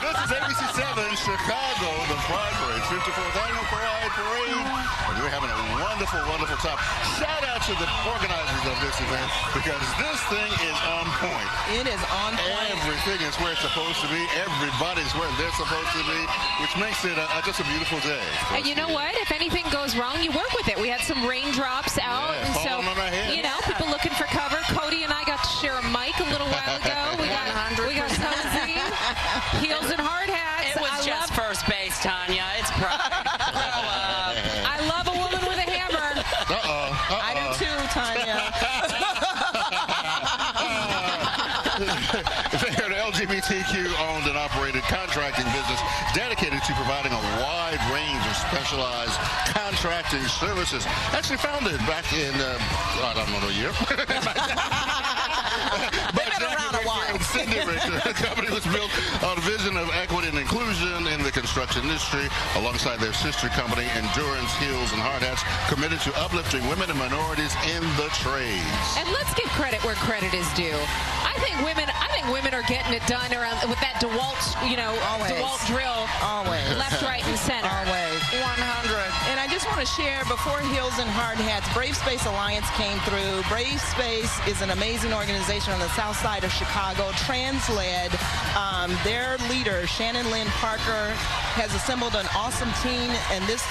This is ABC7 Chicago, the Pride Parade, 54th Annual Pride Parade. And we're having a wonderful, wonderful time. Shout out to the organizers of this event because this thing is on point.
It is on point.
Everything is where it's supposed to be. Everybody's where they're supposed to be, which makes it just a beautiful day.
And you know what? If anything goes wrong, you work with it. We had some raindrops out, and so, you know, people looking for cover. Cody and I got to share a mic a little while ago. We got Hosea, heels and hard hats.
It was just first base, Tanja. It's pride.
I love a woman with a hammer.
I do too, Tanja.
They're an LGBTQ-owned and operated contracting business dedicated to providing a wide range of specialized contracting services. Actually founded back in, I don't know the year.
They've been around a while.
The company was built on a vision of equity and inclusion in the construction industry alongside their sister company, Endurance Heels and Hard Hats, committed to uplifting women and minorities in the trades.
And let's give credit where credit is due. I think women are getting it done around with that DeWalt, DeWalt drill.
Always.
Left, right, and center.
Always. 100. And I just want to share, before Heels and Hard Hats, Brave Space Alliance came through. Brave Space is an amazing organization on the south side of Chicago, trans-led. Their leader, Shannon Lynn Parker, has assembled an awesome team, and this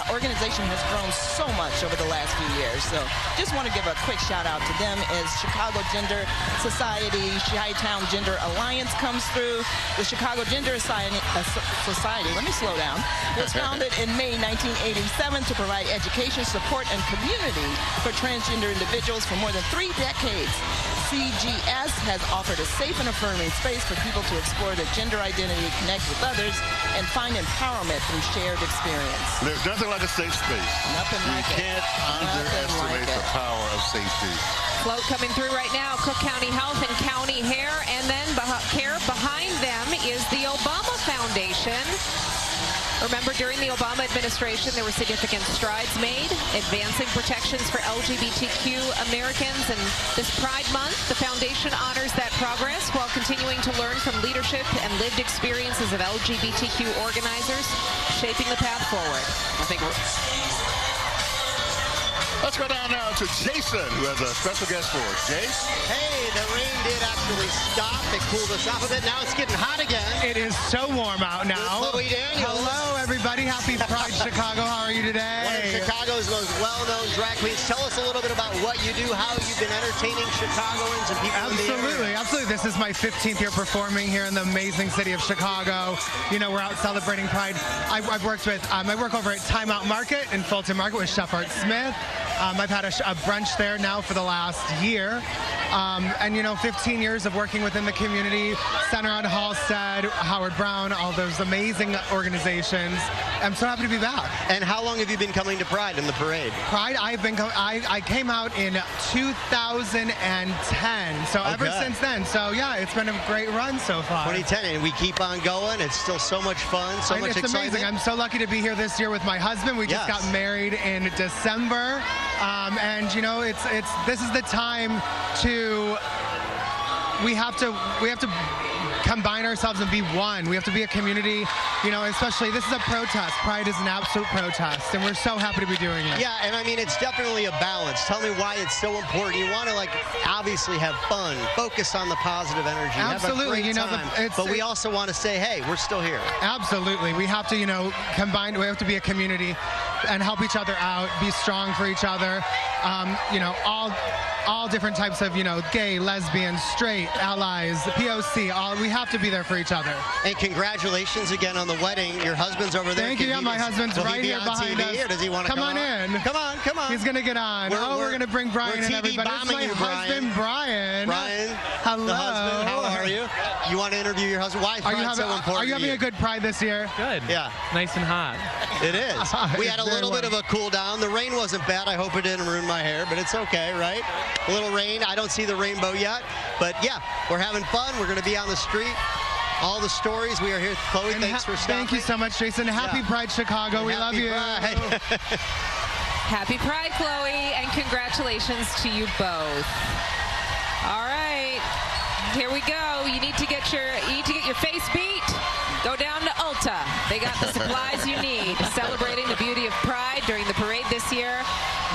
organization has grown so much over the last few years. So just want to give a quick shout out to them as Chicago Gender Society, Chi-Town Gender Alliance comes through. The Chicago Gender Society, let me slow down, was founded in May 1987 to provide education, support, and community for transgender individuals for more than 3 decades. CGS has offered a safe and affirming space for people to explore their gender identity, connect with others, and find empowerment through shared experience.
There's nothing like a safe space.
Nothing like it.
You can't underestimate the power of safety.
Float coming through right now, Cook County Health and County Hair, and then Care. Behind them is the Obama Foundation. Remember, during the Obama administration, there were significant strides made advancing protections for LGBTQ Americans. And this Pride Month, the foundation honors that progress while continuing to learn from leadership and lived experiences of LGBTQ organizers, shaping the path forward.
Let's go down now to Jason, who has a special guest for us. Jace?
Hey, the rain did actually stop. It cooled us off a bit. Now it's getting hot again.
It is so warm out now.
Chloe Daniels.
Hello, everybody. Happy Pride Chicago. How are you today?
One of Chicago's most well-known drag queens. Tell us a little bit about what you do, how you've been entertaining Chicagoans and people in the area.
Absolutely. This is my 15th year performing here in the amazing city of Chicago. You know, we're out celebrating Pride. I work over at Time Out Market in Fulton Market with Chef Art Smith. I've had a brunch there now for the last year. And, 15 years of working within the community, Center on Halstead, Howard Brown, all those amazing organizations. I'm so happy to be back.
And how long have you been coming to Pride in the parade?
Pride, I came out in 2010, so ever since then. So, yeah, it's been a great run so far.
2010, and we keep on going. It's still so much fun, so much excitement. It's amazing.
I'm so lucky to be here this year with my husband. We just got married in December. And this is the time to we have to combine ourselves and be one. We have to be a community, you know, especially this is a protest. Pride is an absolute protest, and we're so happy to be doing it.
Yeah, and I mean, it's definitely a balance. Tell me why it's so important. You want to, like, obviously have fun, focus on the positive energy,
Absolutely,
have a great time, but we also want to say, hey, we're still here.
Absolutely. We have to, you know, combine, we have to be a community and help each other out, be strong for each other. You know, all different types of, you know, gay, lesbian, straight, allies, the POC, we have to be there for each other.
And congratulations again on the wedding. Your husband's over there.
Thank you. Yeah, my husband's right here behind us.
Or does he want to
come on in?
Come on, come on.
He's going to get on. We're going to bring Brian and everybody. It's my husband, Brian.
Brian.
Hello.
The husband. How are you? You want to interview your husband? Why is Pride so important?
Are you having a good Pride this year?
Good.
Yeah.
Nice and hot.
It is. We had a little bit of a cool down. The rain wasn't bad. I hope it didn't ruin my hair, but it's okay, right? A little rain. I don't see the rainbow yet, but yeah, we're having fun. We're going to be on the street. All the stories. We are here. Chloe, thanks for stopping.
Thank you so much, Jason. Happy Pride, Chicago. We love you.
Happy Pride, Chloe, and congratulations to you both. All right, here we go. You need to get your face beat. Go down to Ulta. They got the supplies you need. Celebrating the beauty of Pride during the parade this year.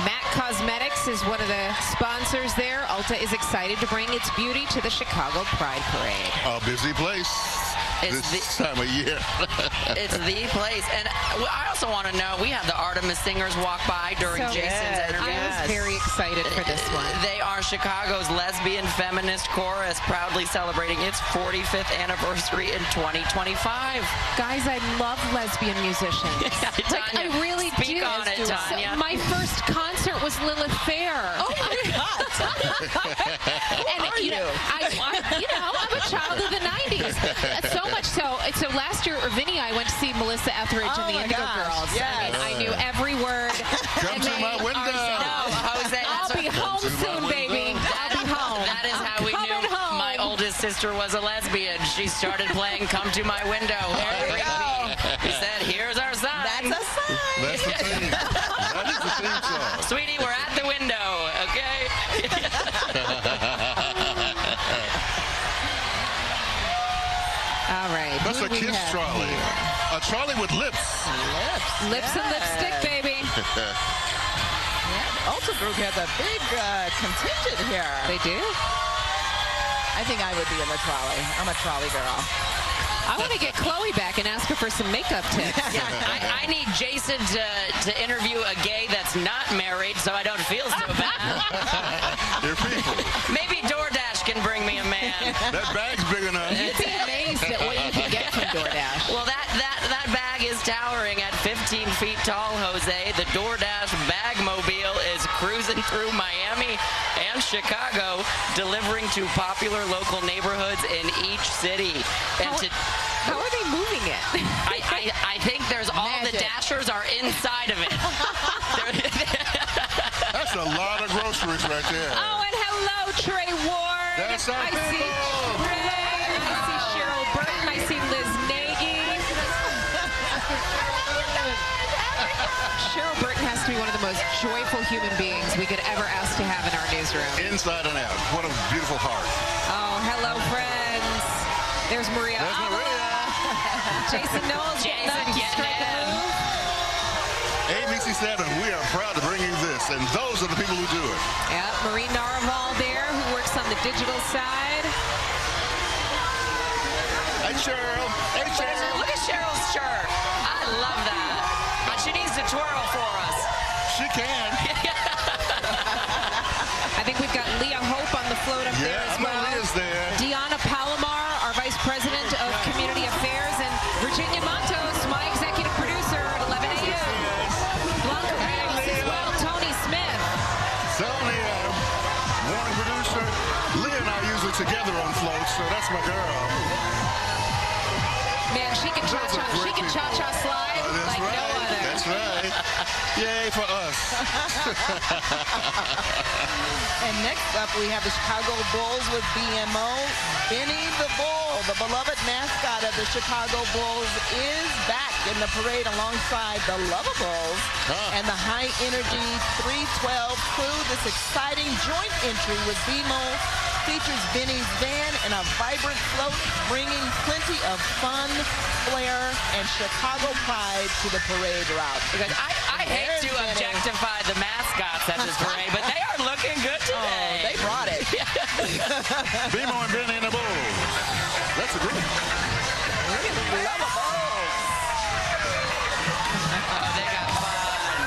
MAC Cosmetics is one of the sponsors there. Ulta is excited to bring its beauty to the Chicago Pride Parade.
A busy place this time of year.
It's the place. And I also want to know, we had the Artemis Singers walk by during Jason's interview.
I was very excited for this one.
They are Chicago's lesbian feminist chorus, proudly celebrating its 45th anniversary in 2025.
Guys, I love lesbian musicians.
Tanya,
I really
speak
do.
on it, Tanya.
So my first concert was Lilith Fair.
Oh my God!
And you know, I'm a child of the '90s. So much so last year, Vinny and I went to see Melissa Etheridge and the Indigo Girls.
Yes.
I knew every word.
Come to my window.
Jose,
I'll be home soon, baby. I'll be home.
That is how we knew my oldest sister was a lesbian. She started playing "Come to My Window."
There we go.
He said, "Here's our sign."
That's a sign.
That's the theme. That is the theme song.
Sweetie, we're at the window, okay?
All right.
That's a kiss trolley. A trolley with lips.
Lips and lipstick, baby.
Ulta Group has a big contingent here.
They do?
I think I would be in the trolley. I'm a trolley girl.
I want to get Chloe back and ask her for some makeup tips.
I need Jason to interview a gay that's not married so I don't feel so bad.
Your people.
Maybe DoorDash can bring me a man.
That bag's big enough.
You'd be amazed at what you can get from DoorDash.
Well, that bag is towering at 15 feet tall, Jose. The DoorDash bagmobile is cruising through Miami and Chicago, delivering to popular local neighborhoods in each city. And
How are they moving it?
I think there's all the dashers are inside of it.
That's a lot of groceries right there.
Oh, and hello, Trey Ward.
That's our
I see Trey. I see Cheryl Burton. I see Liz Nagy. Cheryl Burton has to be one of the most joyful human beings we could ever ask to have in our newsroom.
Inside and out. What a beautiful heart.
Oh, hello, friends. There's Maria.
There's Maria.
Jason Knowles getting up to strike a move.
ABC7, we are proud to bring you this, and those are the people who do it.
Yeah, Marie Naraval there, who works on the digital side.
Hey, Cheryl. Hey, Cheryl.
Look at Cheryl's shirt. I love that. She needs to twirl for us.
She can.
I think we've got Leah Hope on the float up there as well.
Leah's there.
Deanna Palomar, our Vice President of Community Affairs, and Virginia Montos, my executive producer at 11 a.m. Blanca Ramos as well, Tony Smith.
Tony, morning producer. Leah and I are usually together on floats, so that's my girl.
Man, she can cha-cha slide like no other.
That's right. Yay for us.
And next up, we have the Chicago Bulls with BMO. Benny the Bull, the beloved mascot of the Chicago Bulls, is back in the parade alongside the Lovables and the high-energy 312 crew. This exciting joint entry with BMO features Benny's van and a vibrant float, bringing plenty of fun, flair, and Chicago pride to the parade route.
Because I hate to objectify the mascots at this parade, but they are looking good today.
They brought it.
Bimo and Benny and the Bulls. That's a group.
Look at the Bulls.
Oh, they got fun.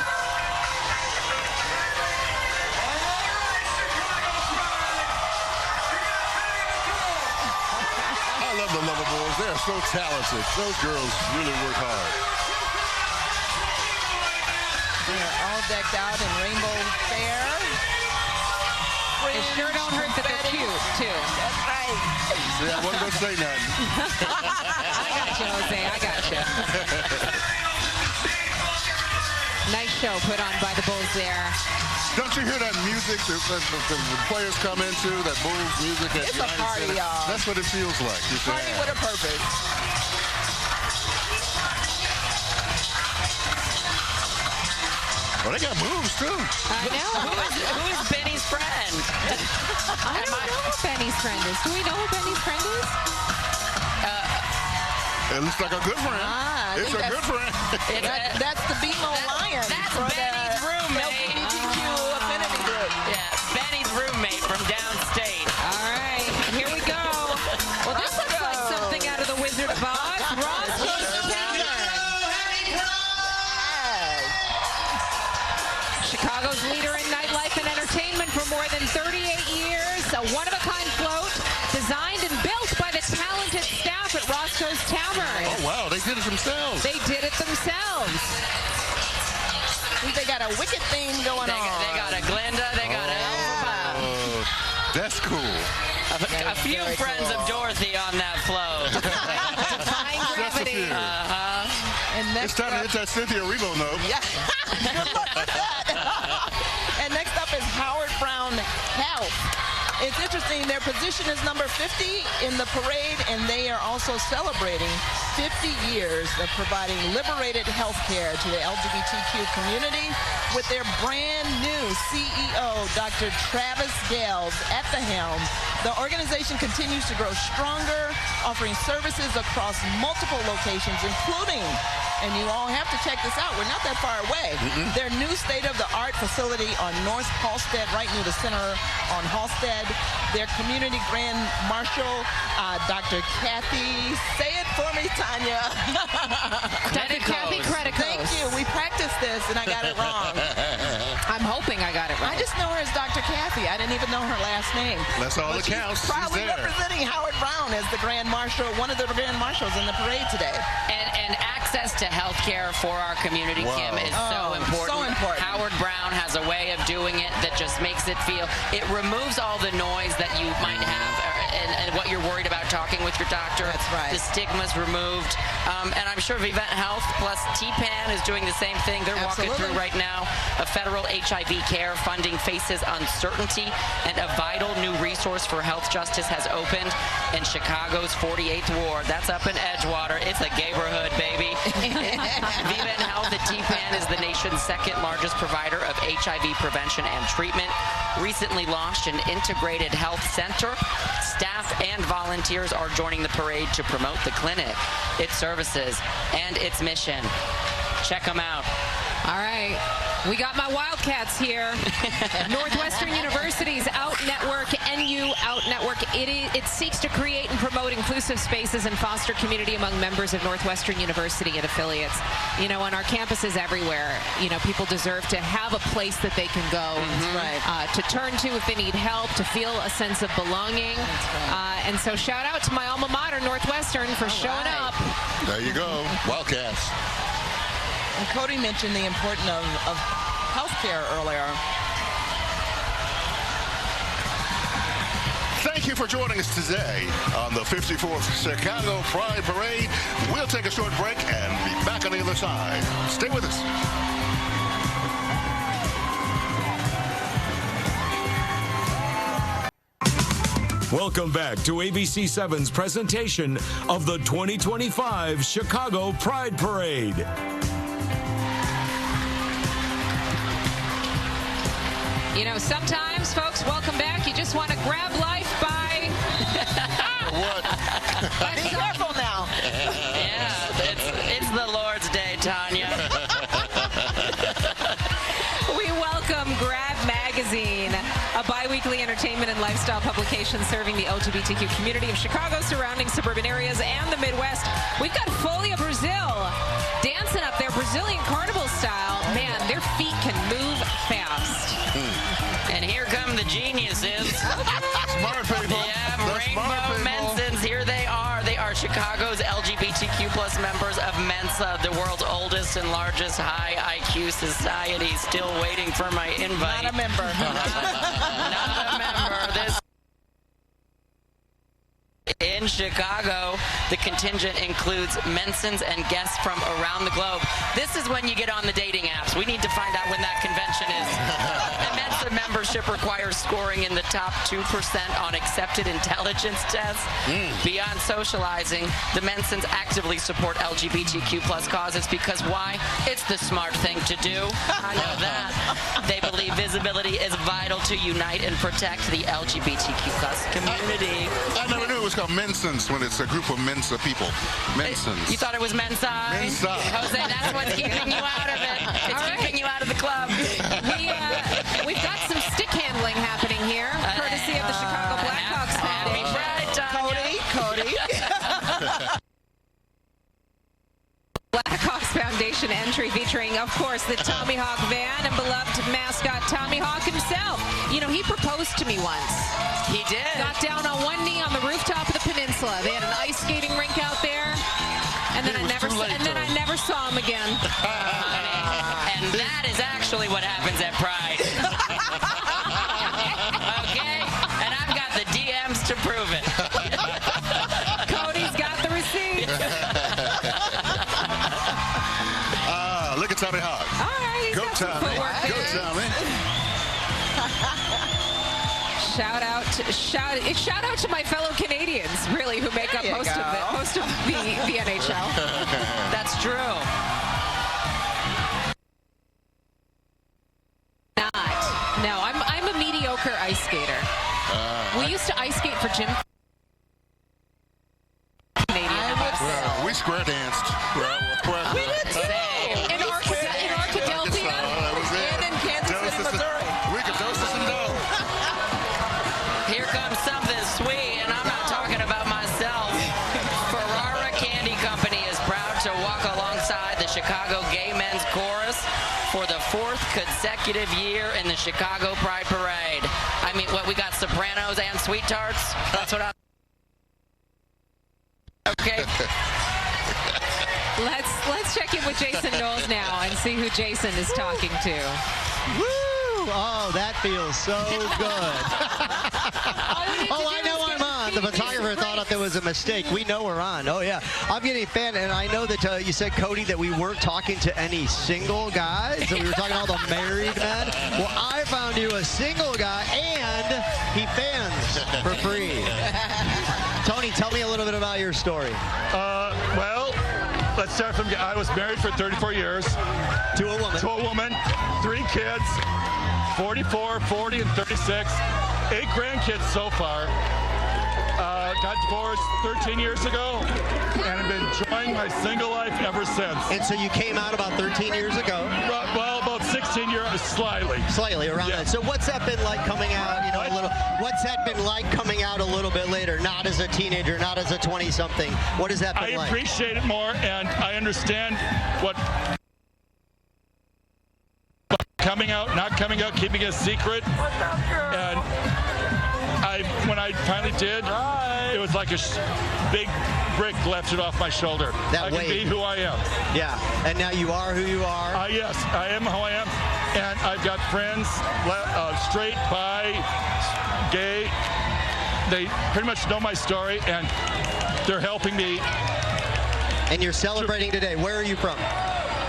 I love the Lovables. They're so talented. Those girls really work hard.
They're all decked out in rainbow fair.
It sure don't hurt that they're cute, too.
That's right.
See, I wasn't going to say nothing.
I got you, Jose. I got you. Nice show put on by the Bulls there.
Don't you hear that music that the players come into, that Bulls music at
It's a
United
party,
Center?
y'all.
That's what it feels like. You say,
Party with a purpose.
well, they got moves, too.
I know.
Who is Benny's friend?
I don't know who Benny's friend is. Do we know who Benny's friend is?
It looks like a good friend.
I
It's a
think
good friend.
That's the BMO Lions.
That's
for
Benny's
the
roommate.
LGBTQ affinity group.
Yeah, Benny's roommate from downstate.
All right, here we go. Well, this looks like something out of The Wizard of Oz. Roscoe's Tavern. Chicago's leader in nightlife and entertainment for more than 38 years. A one-of-a-kind float designed and built by the talented staff at Roscoe's Tavern.
Oh, wow, they did it themselves.
They did it themselves.
They got a wicked theme going on.
They got a Glenda. They got a
that's cool.
A few friends of Dorothy on that float.
Defying gravity.
And
It's
next
time to hit that Cynthia Erivo note.
Yeah. Good luck with that. And next up is Howard Brown Health. It's interesting, their position is number 50 in the parade, and they are also celebrating 50 years of providing liberated health care to the LGBTQ community with their brand new CEO, Dr. Travis Gales, at the helm. The organization continues to grow stronger, offering services across multiple locations, including, and you all have to check this out, we're not that far away, their new state-of-the-art facility on North Halstead, right near the center on Halstead. Their community grand marshal, Dr. Kathy, say it for me, Tanja.
Dr. Kathy Credicos.
Thank you. We practiced this, and I got it wrong.
I'm hoping I got it right.
I just know her as Dr. Kathy. I didn't even know her last name.
That's all that counts.
She's proudly representing Howard Brown as the Grand Marshal, one of the Grand Marshals in the parade today.
And access to health care for our community, Kim, is so important.
So important.
Howard Brown has a way of doing it that just makes it feel, it removes all the noise that you might have and what you're worried about talking with your doctor.
That's right.
The stigma's removed. And I'm sure Vivint Health plus TPAN is doing the same thing. They're walking through right now. A federal HIV care funding faces uncertainty, and a vital new resource for health justice has opened in Chicago's 48th Ward. That's up in Edgewater. It's a neighborhood, baby. Vivint Health at TPAN is the nation's second largest provider of HIV prevention and treatment. Recently launched an integrated health center. Staff and volunteers are joining the parade to promote the clinic, its services, and its mission. Check them out.
All right. We got my Wildcats here. Northwestern University's Out Network, NU Out Network. It seeks to create and promote inclusive spaces and foster community among members of Northwestern University and affiliates. You know, on our campuses everywhere, you know, people deserve to have a place that they can go to turn to if they need help, to feel a sense of belonging. And so shout out to my alma mater, Northwestern, for showing up.
There you go. Wildcats.
And Cody mentioned the importance of healthcare earlier.
Thank you for joining us today on the 54th Chicago Pride Parade. We'll take a short break and be back on the other side. Stay with us.
Welcome back to ABC7's presentation of the 2025 Chicago Pride Parade.
You know, sometimes, folks, welcome back. You just want to grab life by a bi-weekly entertainment and lifestyle publication serving the LGBTQ community of Chicago, surrounding suburban areas, and the Midwest. We've got Folia Brazil dancing up there, Brazilian carnival style. Man, their feet can move fast.
And here come the geniuses.
Smart people.
Yeah, Rainbow Mensons. Here they are. They are Chicago's LGBTQ plus members of Mensa, the world's oldest and largest high IQ society. Still waiting for my invite.
Not a member.
Not a member. This in Chicago, the contingent includes Mensons and guests from around the globe. This is when you get on the dating apps. We need to find out when that convention is. The Mensa membership requires scoring in the top 2% on accepted intelligence tests. Beyond socializing, the Mensons actively support LGBTQ plus causes because why? It's the smart thing to do. I know that. They believe visibility is vital to unite and protect the LGBTQ plus community.
I never knew it was called Mensons when it's a group of Mensa people. Mensons.
You thought it was Mensa?
Mensa.
Jose, that's what's keeping you out of it. It's keeping you out of the club.
We've got some stick handling happening here, courtesy of the Chicago Blackhawks.
Happy Pride,
Cody.
Blackhawks Foundation entry featuring, of course, the Tommy Hawk van and beloved mascot Tommy Hawk himself. You know, he proposed to me once.
He did.
Got down on one knee on the rooftop of the peninsula. They had an ice skating rink out there, and then I never saw him again.
And that is actually what happens at Pride. Okay? And I've got the DMs to prove it.
Cody's got the receipt.
Look at Tommy Hawk.
All right, he's
Go
got some
Tommy.
footwork
Go
there.
Tommy.
Shout out to my fellow Canadians, really, who make up most of the NHL.
That's true.
No, I'm a mediocre ice skater. We used to ice skate for Jim.
We square danced.
We did too.
In Arkadelphia.
And in Kansas City, Missouri.
We could toast us and dough.
Here comes something sweet, and I'm not talking about myself. Ferrara Candy Company is proud to walk alongside the Chicago Gay Men's Chorus for the 4th consecutive year in the Chicago Pride Parade. I mean, what, we got Sopranos and Sweet Tarts? That's what I'm... Okay.
Let's check in with Jason Knowles now and see who Jason is talking to.
Woo! Oh, that feels so good. Oh, I know I'm on. The photographer thought there was a mistake. We know we're on. Oh, yeah. I'm getting a fan, and I know that you said, Cody, that we weren't talking to any single guys, that we were talking to all the married men. Well, I found you a single guy, and he fans for free. Tony, tell me a little bit about your story.
Well, let's start from, I was married for 34 years.
To a woman.
To a woman. 3 kids, 44, 40, and 36. 8 grandkids so far. Got divorced 13 years ago, and have been enjoying my single life ever since.
And so you came out about 13 years ago?
Well, about 16 years, slightly.
Slightly, around that. So what's that been like coming out, you know, a little, what's that been like coming out a little bit later, not as a teenager, not as a 20-something? What has that been like?
I appreciate it more, and I understand what coming out, not coming out, keeping it a secret. And when I finally did, it was like a big brick lifted off my shoulder. I can be who I am.
Yeah, and now you are who you are?
Yes, I am who I am. And I've got friends, straight, bi, gay. They pretty much know my story, and they're helping me.
And you're celebrating today. Where are you from?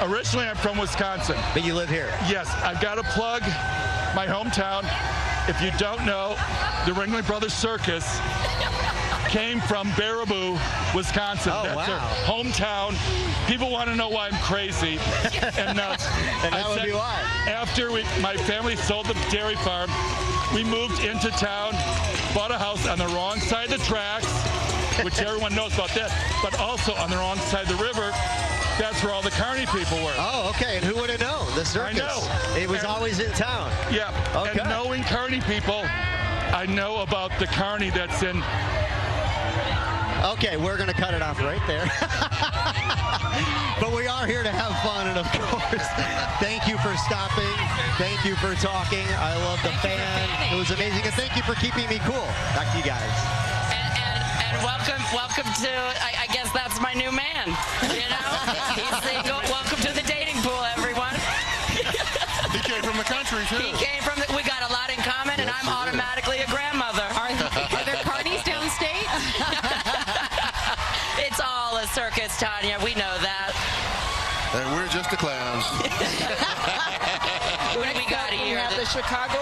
Originally, I'm from Wisconsin.
But you live here?
Yes, I've got to plug my hometown. If you don't know, the Ringling Brothers Circus came from Baraboo, Wisconsin.
Oh,
That's
wow.
their hometown. People want to know why I'm crazy and nuts.
And that would be why.
After my family sold the dairy farm, we moved into town, bought a house on the wrong side of the tracks, which everyone knows about that, but also on the wrong side of the river. that's where all the carny people were.
Oh, okay. And who would have known? The circus.
I know.
It was always in town.
Yeah.
Okay.
And knowing carny people, I know about the carny that's in.
Okay, we're going to cut it off right there. But we are here to have fun, and of course, thank you for stopping. Thank you for talking. I love the fan. It was amazing, and thank you for keeping me cool. Back to you guys.
And welcome to, I guess that's my new man. You know, he's single. Welcome to the dating pool, everyone.
He came from the country, too.
He came from we got a lot in common, and I'm automatically a grandmother.
Are there carnies downstate?
It's all a circus, Tanja. We know that.
And we're just the clowns.
What do we got here?
We have the Chicago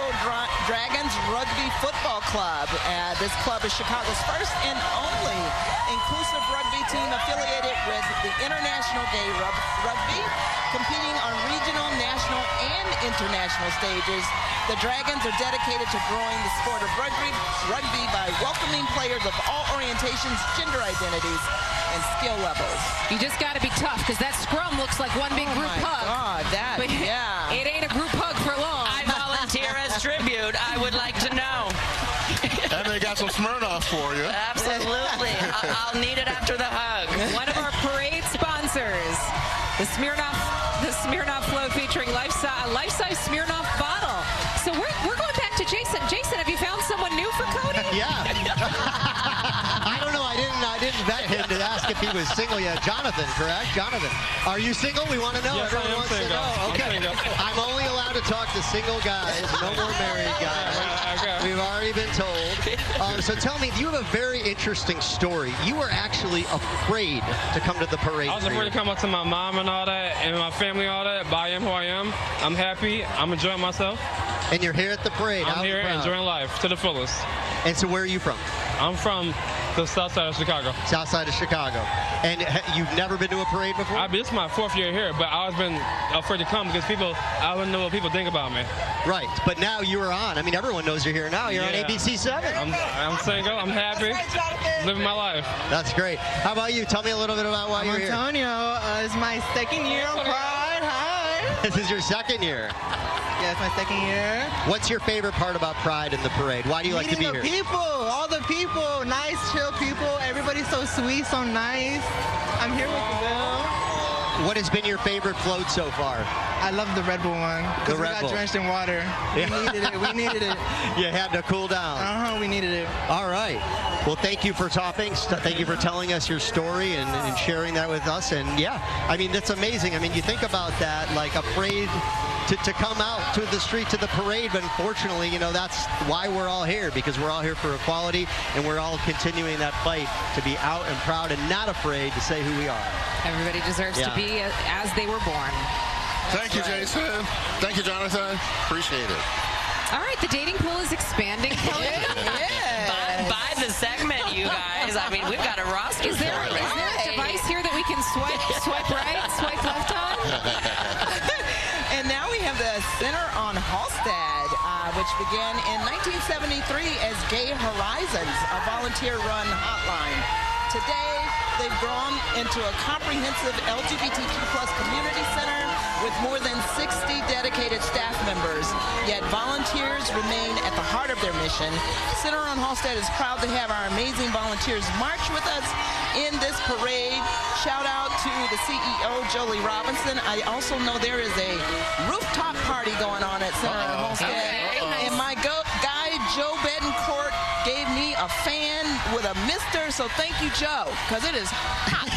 Dragons Rugby Football Club. This club is Chicago's first and only inclusive rugby team affiliated with the International Gay Rugby, competing on regional, national, and international stages. The Dragons are dedicated to growing the sport of rugby by welcoming players of all orientations, gender identities, and skill levels.
You just got to be tough, because that scrum looks like one big group hug.
Oh, my God,
But
yeah.
It ain't a group hug for long.
I volunteer as tribute. I would like to know.
And they got some Smirnoff for you.
Absolutely. I'll need it after the hug.
One of our parade sponsors, the Smirnoff Flow, featuring life-size Smirnoff bottle. So we're going back to Jason. Jason, have you found someone new for Cody?
Yeah. I don't know. I didn't vet him to ask if he was single yet. Jonathan, correct? Jonathan, are you single? We want to know.
Yes,
Everyone
I am
wants
single.
to know. Okay.
I'm
I'm only allowed to talk to single guys, no more married guys.
Okay.
We've already been told. So tell me, you have a very interesting story. You were actually afraid to come to the parade.
I was afraid to come up to my mom and all that, and my family and all that, but I am who I am. I'm happy. I'm enjoying myself.
And you're here at the parade.
I'm here enjoying life to the fullest.
And so where are you from?
I'm from the south side of Chicago.
South side of Chicago. And you've never been to a parade before?
This is my 4th year here, but I've always been afraid to come because I wouldn't know what people think about me.
Right, but now you are on. I mean, everyone knows you're here now. You're on ABC 7.
I'm single. I'm happy. Living my life.
That's great. How about you? Tell me a little bit about why you're here.
Antonio. It's my 2nd year on Pride. Hi.
This is your 2nd year.
Yeah, it's my 2nd year.
What's your favorite part about Pride and the parade? Why do you like to be here?
Meeting the people, all the people, nice, chill people. Everybody's so sweet, so nice. I'm here with you, Bill.
What has been your favorite float so far?
I love the Red Bull one. Because we got drenched in water. We needed it. We needed it.
You had to cool down.
We needed it.
All right. Well, thank you for talking. Thank you for telling us your story and sharing that with us. And yeah, I mean, that's amazing. I mean, you think about that, like afraid to come out to the street, to the parade, but unfortunately, you know, that's why we're all here, because we're all here for equality, and we're all continuing that fight to be out and proud and not afraid to say who we are.
Everybody deserves to be as they were born.
Thank you, Jason. Thank you, Jonathan. Appreciate it.
All right, the dating pool is expanding.
By the segment, you guys. I mean, we've got a roster.
Is there a device here that we can swipe right, swipe left on?
And now we have the Center on Halstead, which began in 1973 as Gay Horizons, a volunteer-run hotline. Today, they've grown into a comprehensive LGBTQ+ community center with more than 60 dedicated staff members. Yet volunteers remain at the heart of their mission. Center on Halstead is proud to have our amazing volunteers march with us in this parade. Shout out to the CEO, Jolie Robinson. I also know there is a rooftop party going on at Center on Halstead. And my guy, Joe Betancourt, gave me a fan with a mister, so thank you, Joe, because it is hot.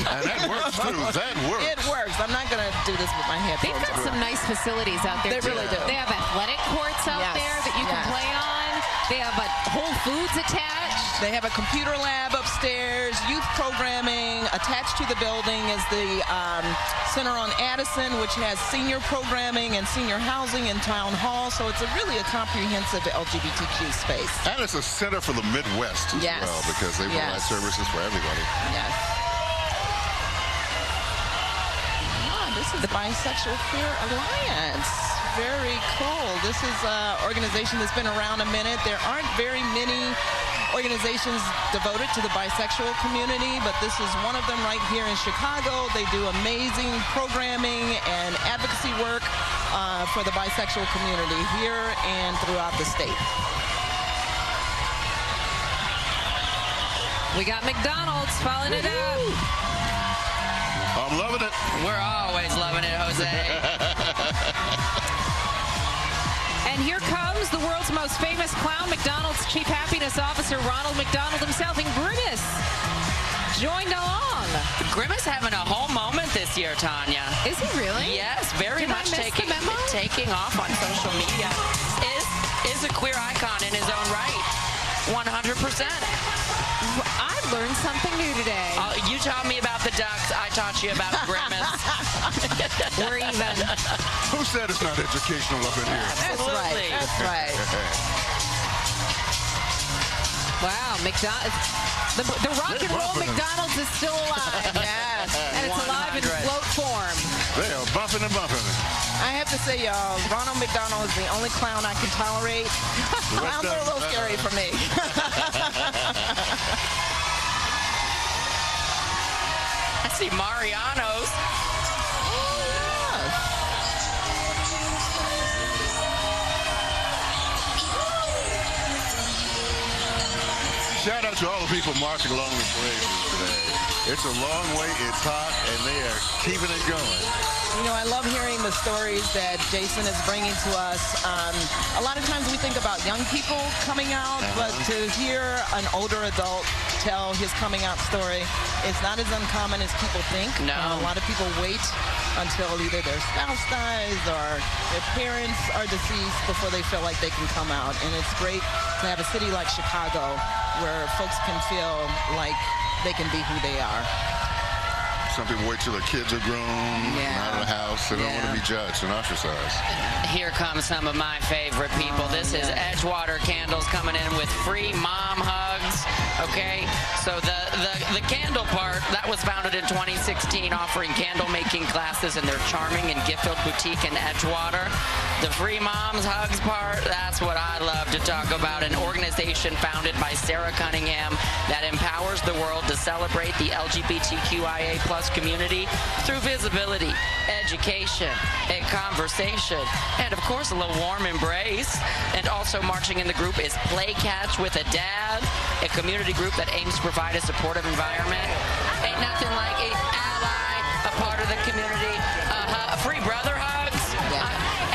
And that works, too. That works.
It works. I'm not going to do this with my headphones.
They've got some nice facilities out there,
They
too.
really do.
They have athletic courts out there that you can play on. They have a Whole Foods attached.
They have a computer lab upstairs, youth programming. Attached to the building is the Center on Addison, which has senior programming and senior housing and town hall. So it's really a comprehensive LGBTQ space.
And it's a center for the Midwest as well, because they provide services for everybody.
Yes. This is the Bisexual Queer Alliance. Very cool. This is an organization that's been around a minute. There aren't very many organizations devoted to the bisexual community, but this is one of them right here in Chicago. They do amazing programming and advocacy work for the bisexual community here and throughout the state.
We got McDonald's following it up.
I'm loving it.
We're always loving it, Jose.
And here comes the world's most famous clown, McDonald's Chief Happiness Officer Ronald McDonald himself, and Grimace joined along.
Grimace having a whole moment this year, Tanya.
Is he really?
Yes, very
Did
much
I miss the memo?
taking off on social media. Is a queer icon in his own right. 100%.
I learned something new today.
You taught me about the ducks. I taught you about Grimace.
We're even.
Who said it's not educational up in here?
That's right. That's right.
Wow, McDonald's. The rock and roll McDonald's is still alive.
Yes.
And it's alive in float form.
They are bumping and bumping.
I have to say, y'all, Ronald McDonald is the only clown I can tolerate. Clowns are a little scary for me.
I see Mariano's.
Shout out to all the people marching along the parade today. It's a long way, it's hot, and they are keeping it going.
You know, I love hearing the stories that Jason is bringing to us. A lot of times we think about young people coming out, but to hear an older adult tell his coming out story, it's not as uncommon as people think.
No.
A lot of people wait until either their spouse dies or their parents are deceased before they feel like they can come out. And it's great to have a city like Chicago where folks can feel like they can be who they are.
Some people wait till their kids are grown, out of the house. They don't want to be judged and ostracized.
Here comes some of my favorite people. This is Edgewater Candles coming in with free mom hugs. Okay, so the candle part, that was founded in 2016, offering candle making classes in their charming and gift-filled boutique in Edgewater. The free moms hugs part, that's what I love to talk about. An organization founded by Sarah Cunningham that empowers the world to celebrate the LGBTQIA+ community through visibility, education, and conversation, and of course a little warm embrace. And also marching in the group is Play Catch with a Dad, a community group that aims to provide a supportive environment. Ain't nothing like an ally, a part of the community. Free brother hugs.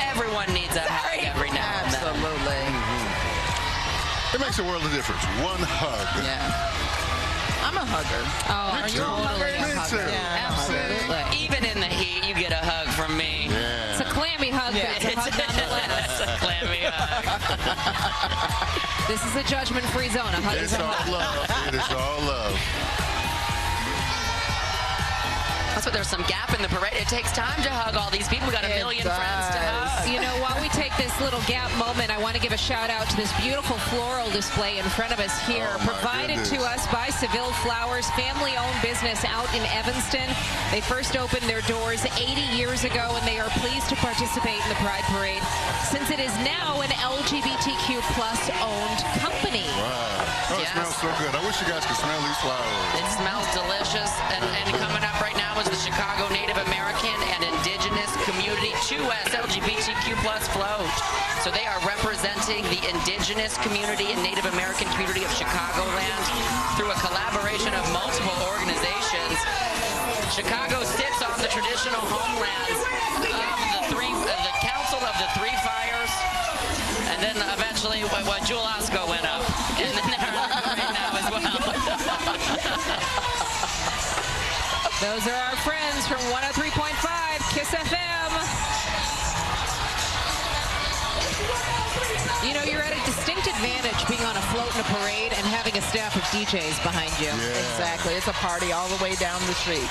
Everyone needs a hug every now and then.
Absolutely.
It makes a world of difference. One hug.
Yeah. I'm a hugger.
Oh,
are you a hugger?
Me too.
Yeah,
absolutely.
Even in the heat, you get a hug from me.
Yeah.
It's a clammy hug, but it's a hug nonetheless.
It's a clammy hug.
This is a judgment-free zone. A hug is
It's
a
all
hug.
love. It is all love.
That's what there's some gap in the parade. It takes time to hug all these people. We got a million friends to hug.
You know, while we take this little gap moment, I want to give a shout out to this beautiful floral display in front of us here, provided to us by Seville Flowers, family-owned business out in Evanston. They first opened their doors 80 years ago, and they are pleased to participate in the Pride Parade since it is now an LGBTQ+ owned company.
Wow. Oh, it smells so good. I wish you guys could smell these flowers.
It smells delicious. And coming up right now is the Chicago Native American and Indigenous Community 2S LGBTQ+ float. So they are representing the Indigenous community and Native American community of Chicagoland through a collaboration of multiple organizations. Chicago sits on the traditional homelands of the Council of the Three Fires, and then eventually what Jewel Osco went up, and then they're right now as well.
Those are our friends from 103.5 KISS FM. You know, you're at a distinct advantage being on a float in a parade and having a staff of DJs behind you.
Yeah.
Exactly. It's a party all the way down the street.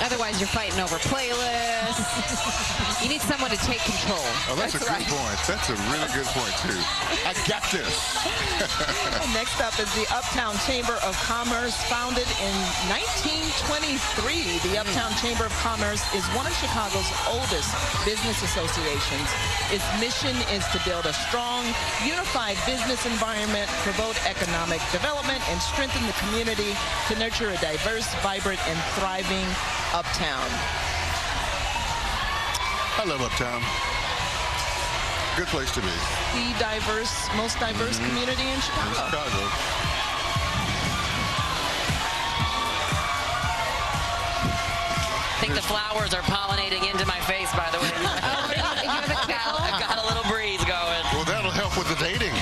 Otherwise, you're fighting over playlists. You need someone to take control.
Oh, that's a good point. That's a really good point, too. I got this.
Next up is the Uptown Chamber of Commerce, founded in 1923. The Uptown Chamber of Commerce is one of Chicago's oldest business associations. Its mission is to build a strong, unified business environment, promote economic development, and strengthen the community to nurture a diverse, vibrant, and thriving Uptown.
I love Uptown. Good place to be.
The most diverse community in Chicago.
I think the flowers are pollinating into my face, by the way. I've got a little breeze going.
Well, that'll help with the dating.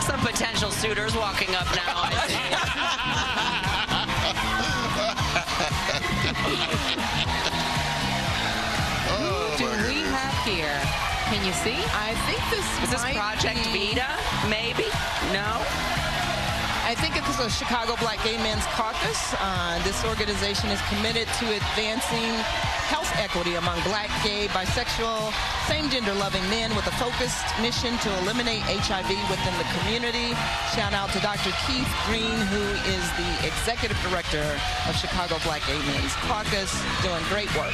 Some potential suitors walking up now, I see.
Who do we have here? Can you see?
I think this
is this Project Vita, maybe? No?
I think it's the Chicago Black Gay Men's Caucus. This organization is committed to advancing health equity among black, gay, bisexual, same-gender loving men with a focused mission to eliminate HIV within the community. Shout out to Dr. Keith Green, who is the executive director of Chicago Black Gay Men's Caucus, doing great work.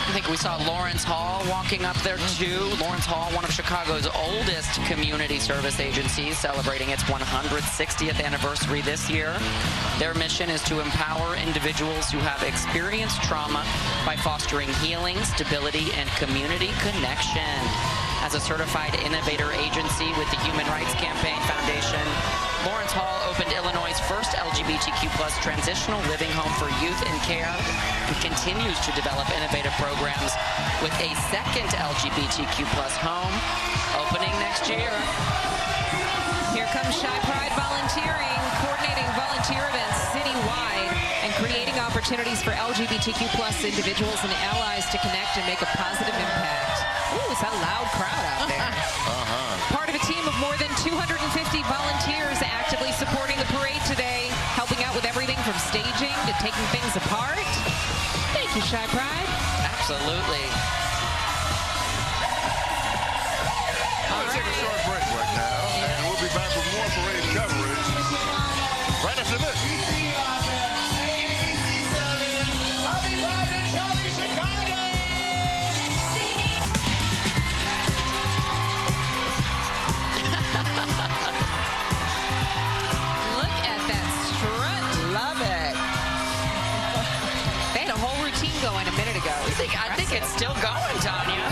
I think we saw Lawrence Hall walking up there too. Lawrence Hall, one of Chicago's oldest community service agencies, celebrating its 160th anniversary this year. Their mission is to empower individuals who have experienced trauma by fostering healing, stability, and community connection. As a certified innovator agency with the Human Rights Campaign Foundation, Lawrence Hall opened Illinois' first LGBTQ+ transitional living home for youth in care and continues to develop innovative programs with a second LGBTQ+ home opening next year.
Here comes Chi Pride Volunteering, coordinating volunteer events citywide and creating opportunities for LGBTQ+ individuals and allies to connect and make a positive impact. Ooh, it's a loud crowd out there. Part of a team of more than 250 volunteers actively supporting the parade today, helping out with everything from staging to taking things apart. Thank you, Chi Pride.
Absolutely.
We'll take a short break right now, and we'll be back with more parade coverage right after this.
Look at that strut.
Love it.
They had a whole routine going a minute ago.
I think it's still going, Tanya.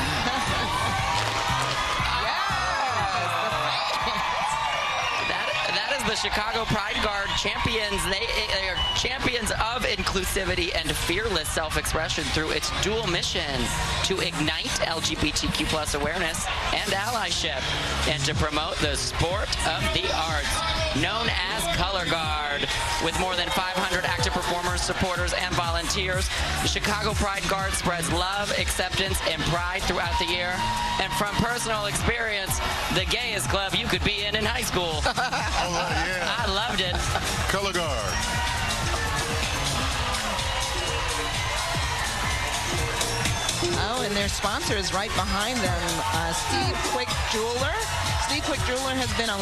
That is the Chicago Pride Guard champions. They are champions of inclusivity and fearless self-expression through its dual missions to ignite LGBTQ+ awareness and allyship and to promote the sport of the arts, known as Color Guard. With more than 500 active performers, supporters, and volunteers, the Chicago Pride Guard spreads love, acceptance, and pride throughout the year. And from personal experience, the gayest club you could be in high school.
Yeah.
I loved it.
Color Guard.
Oh, and their sponsor is right behind them, Steve Quick Jeweler. Steve Quick Jeweler has been a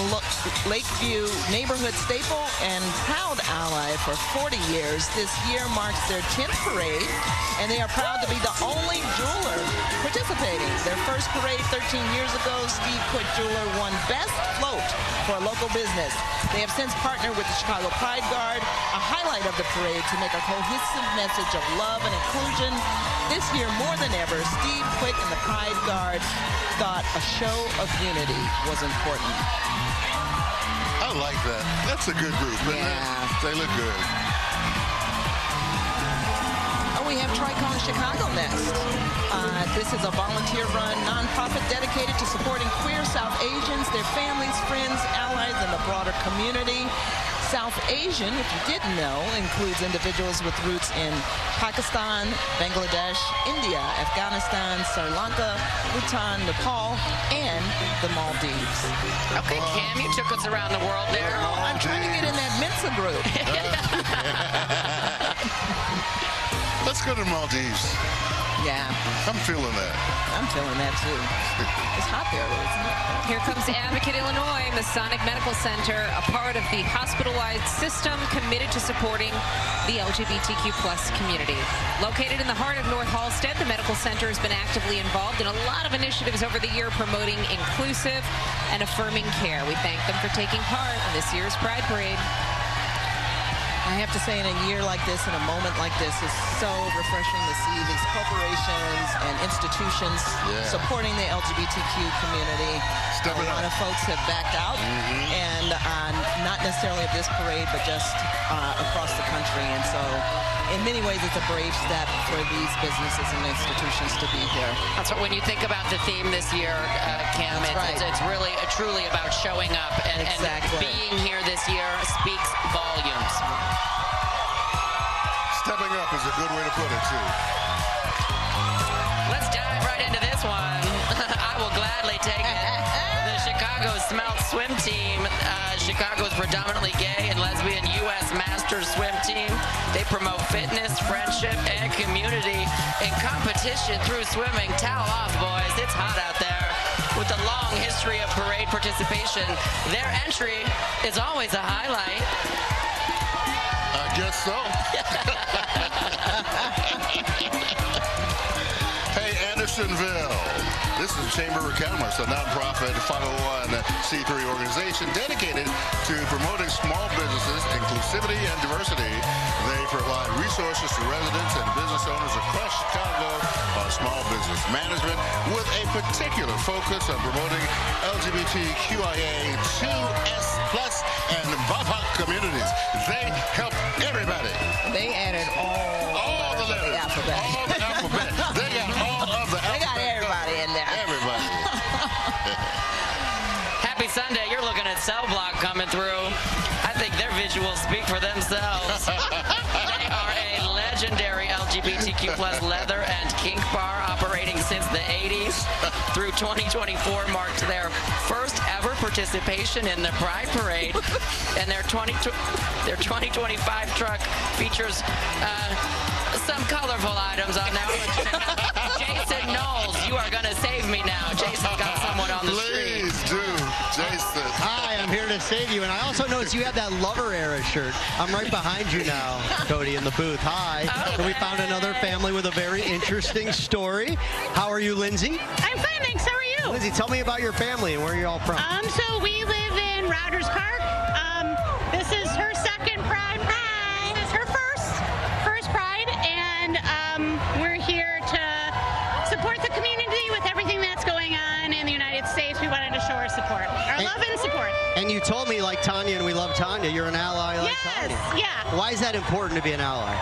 Lakeview neighborhood staple and proud ally for 40 years. This year marks their 10th parade, and they are proud to be the only jeweler participating. Their first parade 13 years ago, Steve Quick Jeweler won Best Float for a local business. They have since partnered with the Chicago Pride Guard, a highlight of the parade, to make a cohesive message of love and inclusion. This year, more than ever, Steve Quick and the Pride Guard thought a show of unity was important.
I like that. That's a good group, isn't it? They look good.
Oh, we have Tricon Chicago next. This is a volunteer-run nonprofit dedicated to supporting queer South Asians, their families, friends, allies, and the broader community. South Asian, if you didn't know, includes individuals with roots in Pakistan, Bangladesh, India, Afghanistan, Sri Lanka, Bhutan, Nepal, and the Maldives.
Okay, Cam, you took us around the world there.
I'm trying to get in that Mensa group.
Let's go to the Maldives.
Yeah.
I'm feeling that.
I'm feeling that too. It's hot there, isn't it?
Here comes Advocate Illinois, Masonic Medical Center, a part of the hospital-wide system committed to supporting the LGBTQ plus community. Located in the heart of North Halstead, the medical center has been actively involved in a lot of initiatives over the year promoting inclusive and affirming care. We thank them for taking part in this year's Pride Parade.
I have to say, in a year like this, in a moment like this, it's so refreshing to see these corporations and institutions supporting the LGBTQ community. A lot of folks have backed out, and not necessarily at this parade, but just across the country. And so, in many ways, it's a brave step for these businesses and institutions to be here.
That's what, when you think about the theme this year, Kim, it's really truly about showing up, and being here this year speaks volumes.
Stepping up is a good way to put it, too.
Let's dive right into this one. I will gladly take it. The Chicago Smelt Swim Team. Chicago's predominantly gay and lesbian U.S. Masters Swim Team. They promote fitness, friendship, and community in competition through swimming. Towel off, boys. It's hot out there. With a long history of parade participation, their entry is always a highlight.
I guess so. Hey, Andersonville. This is Chamber of Commerce, a nonprofit 501c3 organization dedicated to promoting small businesses, inclusivity, and diversity. They provide resources to residents and business owners across Chicago on small business management, with a particular focus on promoting LGBTQIA2S+ and BIPOC communities. They help everybody.
They added all the letters. Alphabet.
All the alphabet. They got all of the alphabet.
They got everybody in there.
Everybody.
Happy Sunday. You're looking at Cell Block coming through. I think their visuals speak for themselves. They are a legendary LGBTQ plus leather and kink bar operating since the 80s. Through 2024 marked their first ever participation in the Pride Parade, and their 2025 truck features some colorful items on there. Jason Knowles, you are going to save me now. Jason's got someone on the street.
Please do, Jason.
Hi, I'm here to save you. And I also noticed you have that Lover Era shirt. I'm right behind you now, Cody, in the booth. Hi. So we found another family with a very interesting story. How are you, Lindsay?
I'm fine, thanks. How are you?
Lindsay, tell me about your family and where you're all from.
So we live in Rogers Park. This is her second Pride. Hi. This is her first Pride, and we're here to support the community with everything that's going on in the United States. We wanted to show our support, our love and support.
And you told me, like Tanja, and we love Tanja, you're an ally like Tanja.
Yeah.
Why is that important to be an ally?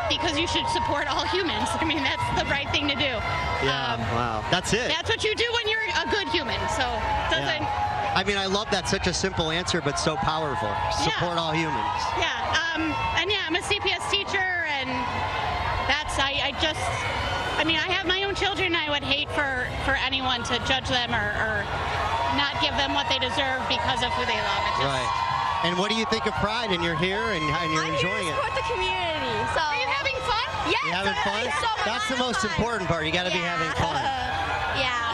Because you should support all humans. I mean, that's the right thing to do.
Yeah, wow. That's it.
That's what you do when you're a good human. So it doesn't...
I mean, I love that. Such a simple answer, but so powerful. Support all humans.
Yeah. I'm a CPS teacher, and that's, I have my own children. I would hate for anyone to judge them or not give them what they deserve because of who they love. It's just,
right. And what do you think of Pride? And you're here, and you're enjoying it.
I'm here to support the community. So. Are you having fun? Yes.
You having fun? That's the most important part. You got to be having fun.
Yeah.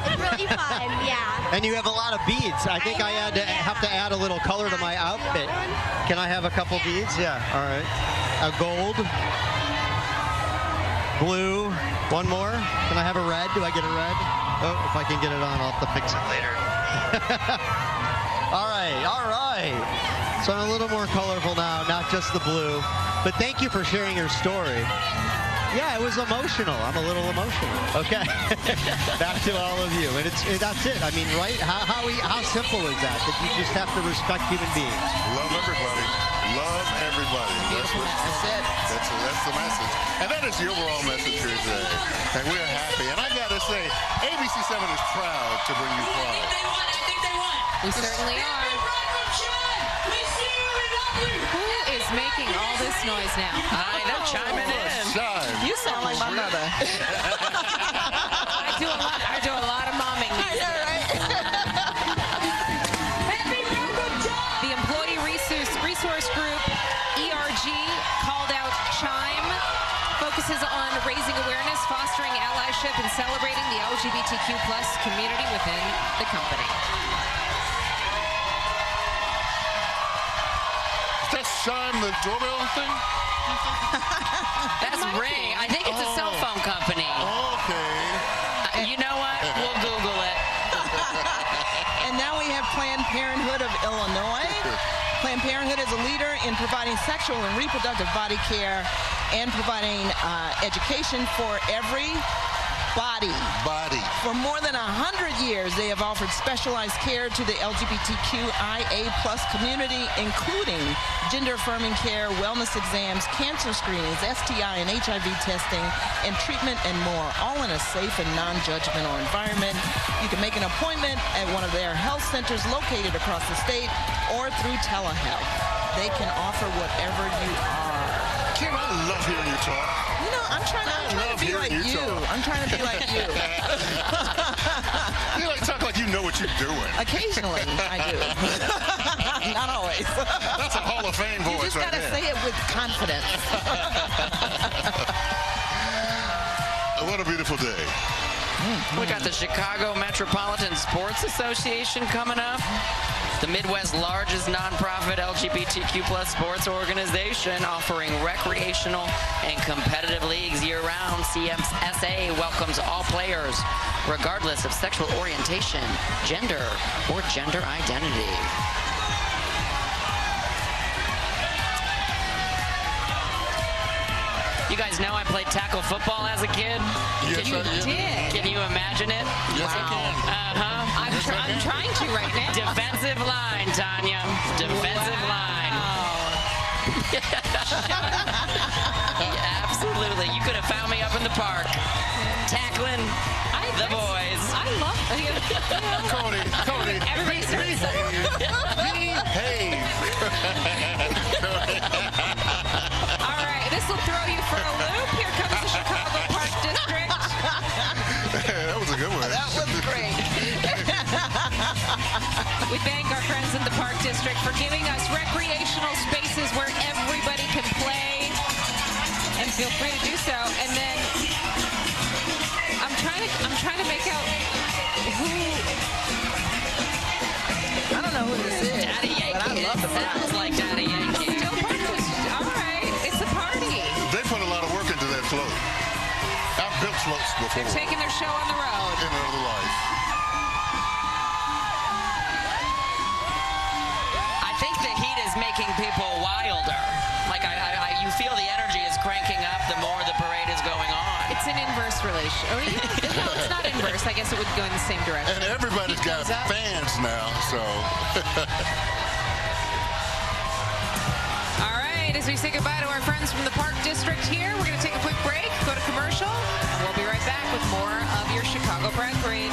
It's really fun. Yeah.
And you have a lot of beads. I think I have to add a little color to my outfit. Can I have a couple beads? Yeah. All right. A gold. Blue. One more. Can I have a red? Do I get a red? Oh, if I can get it on, I'll have to fix it later. All right. So I'm a little more colorful now, not just the blue. But thank you for sharing your story. Yeah, it was emotional. I'm a little emotional. Okay. Back to all of you. And that's it. I mean, right? How simple is that? That you just have to respect human beings.
Love everybody. Love everybody. That's it. That's the message. And that is the overall message here today. And we're happy. And I got to say, ABC7 is proud to bring you Pride.
We certainly are. Who is making all this noise now?
They're chiming in.
You sound like my mother.
I do a lot of momming.
I know, right?
The Employee Resource Group, ERG, called out child allyship and celebrating the LGBTQ plus community within the company.
Is that Chime the doorbell thing?
That's Ring. I think it's a cell phone company.
Okay.
You know what? We'll Google it.
And now we have Planned Parenthood of Illinois. Planned Parenthood is a leader in providing sexual and reproductive body care and providing education for every body. For more than 100 years, they have offered specialized care to the LGBTQIA+ community, including gender-affirming care, wellness exams, cancer screenings, STI and HIV testing, and treatment and more, all in a safe and non-judgmental environment. You can make an appointment at one of their health centers located across the state or through telehealth. They can offer whatever you are.
Kim, I love hearing you talk.
You know, I'm trying to be like you. I'm trying to be like you.
You like talk like you know what you're doing.
Occasionally, I do. Not always.
That's a Hall of Fame voice.
You just gotta say it with confidence.
What a beautiful day.
We got the Chicago Metropolitan Sports Association coming up. The Midwest's largest nonprofit LGBTQ plus sports organization, offering recreational and competitive leagues year-round. CMSA welcomes all players, regardless of sexual orientation, gender, or gender identity. You guys know I played tackle football as a kid?
Yes,
You did.
Can you imagine it?
Yes, I can.
I'm trying to right now.
Defensive line, Tanya. Defensive line. Yeah, absolutely. You could have found me up in the park, tackling the boys.
I love
Cody.
Everybody starts
Behave.
All right, this will throw you for a loop. Here comes the Chicago Park District.
That was a good one.
That was great.
We thank our friends in the Park District for giving us recreational spaces where everybody can play, and feel free to do so. And then I'm trying to make out who.
I don't know who this is,
Daddy Yankee.
but I love the
Sounds like Daddy Yankee.
All right, it's a party.
They put a lot of work into that float. I've built floats before.
They're taking their show on the road.
In another life.
I think the heat is making people wilder. Like, you feel the energy is cranking up the more the parade is going on.
It's an inverse relation. Oh, yeah. No, it's not inverse. I guess it would go in the same direction.
And everybody's got fans now, so.
All right, as we say goodbye to our friends from the Park District here, we're going to take a quick break, go to commercial, and we'll be right back with more of your Chicago Pride Parade.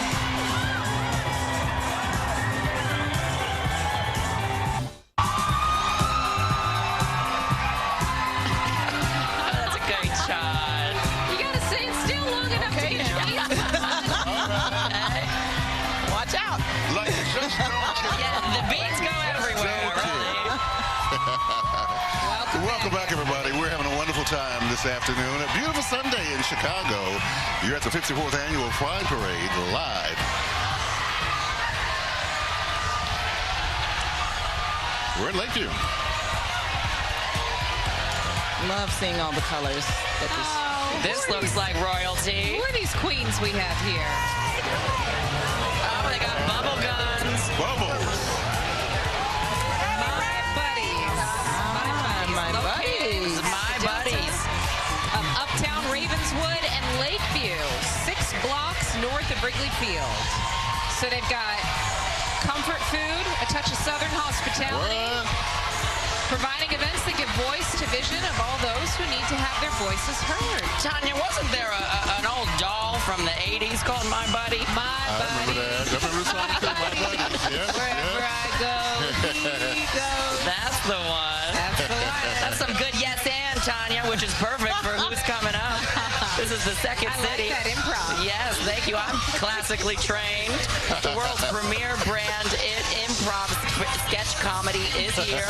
That's a great shot.
You got to stay still long enough to get your feet.
Watch out.
Like you just don't care.
Yeah, the beats go everywhere, right?
Welcome back, everybody. We're having a wonderful time this afternoon. A beautiful Sunday in Chicago. You're at the 54th Annual Pride Parade live. We're in Lakeview.
Love seeing all the colors.
This looks like royalty.
Who are these queens we have here?
Oh, they got bubble guns.
Bubbles.
My buddies.
My buddies.
My buddies.
Of Uptown Ravenswood and Lakeview, 6 blocks north of Wrigley Field. So they've got comfort food, a touch of Southern hospitality, providing events that give voice to vision of all those who need to have their voices heard.
Tanya, wasn't there an old doll from the 80s called My Buddy?
My
Buddy. I remember the song too, My Buddy. Yes,
Wherever I go, he goes.
That's the one.
That's the one.
That's some good yes and, Tanya, which is perfect for who's coming up. This is the second city.
I like that improv.
Yes, thank you. I'm classically trained. The world's premier brand, It Improv. improv sketch comedy is here.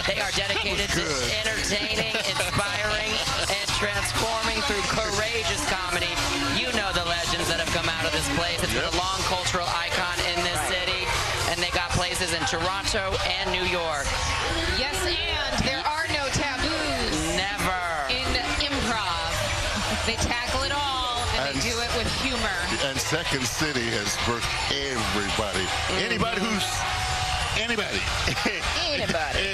They are dedicated to entertaining, inspiring, and transforming through courageous comedy. You know the legends that have come out of this place. It's been a long cultural icon in this city, and they got places in Toronto and New York.
Yes, and there are no taboos.
Never.
In improv. They tackle it all, and they do it with humor.
And Second City has birthed everybody. Anybody who's anybody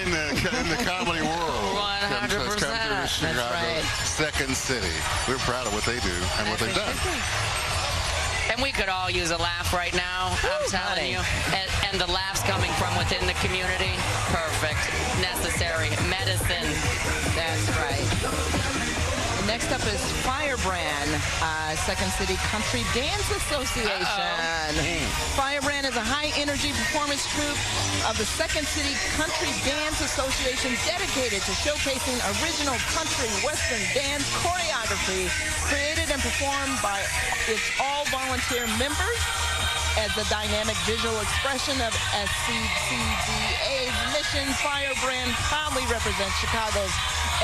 in the comedy world
100%.
comes to Chicago.
Right.
Second City. We're proud of what they do and what they've done.
And we could all use a laugh right now, I'm telling you. And the laughs coming from within the community, perfect, necessary, medicine.
That's right. Next up is Firebrand, Second City Country Dance Association. Firebrand is a high-energy performance troupe of the Second City Country Dance Association dedicated to showcasing original country western dance choreography created and performed by its all-volunteer members as the dynamic visual expression of SCCDA's mission. Firebrand proudly represents Chicago's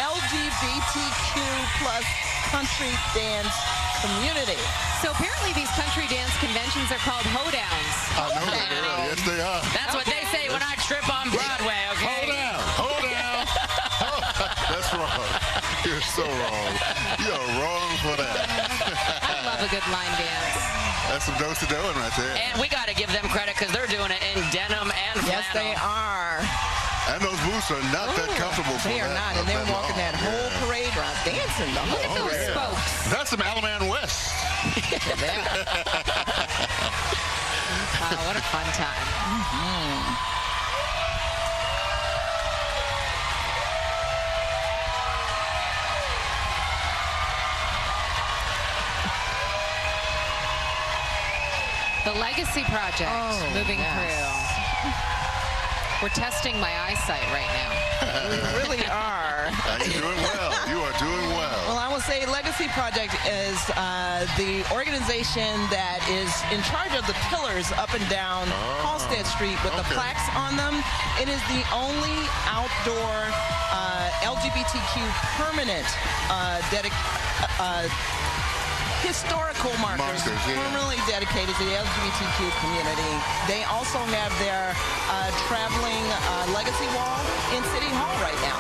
LGBTQ plus country dance community.
So apparently these country dance conventions are called hoedowns.
I know they are. Yes, they are.
That's what they say when I trip on Broadway, okay?
Hold down. That's wrong. You're so wrong. You're wrong for that.
I love a good line dance.
That's some do-si-doing right there.
And we got to give them credit because they're doing it in denim and flannel.
Yes, they are.
And those boots are not that comfortable for
They are not, and they're walking that whole parade route, dancing the whole parade.
That's some Alaman West.
What a fun time. The Legacy Project moving through. We're testing my eyesight right now.
We really are.
You're doing well. You are doing well.
Well, I will say Legacy Project is the organization that is in charge of the pillars up and down Halsted Street with the plaques on them. It is the only outdoor LGBTQ permanent historical markers permanently dedicated to the LGBTQ community. They also have their traveling legacy wall in City Hall right now.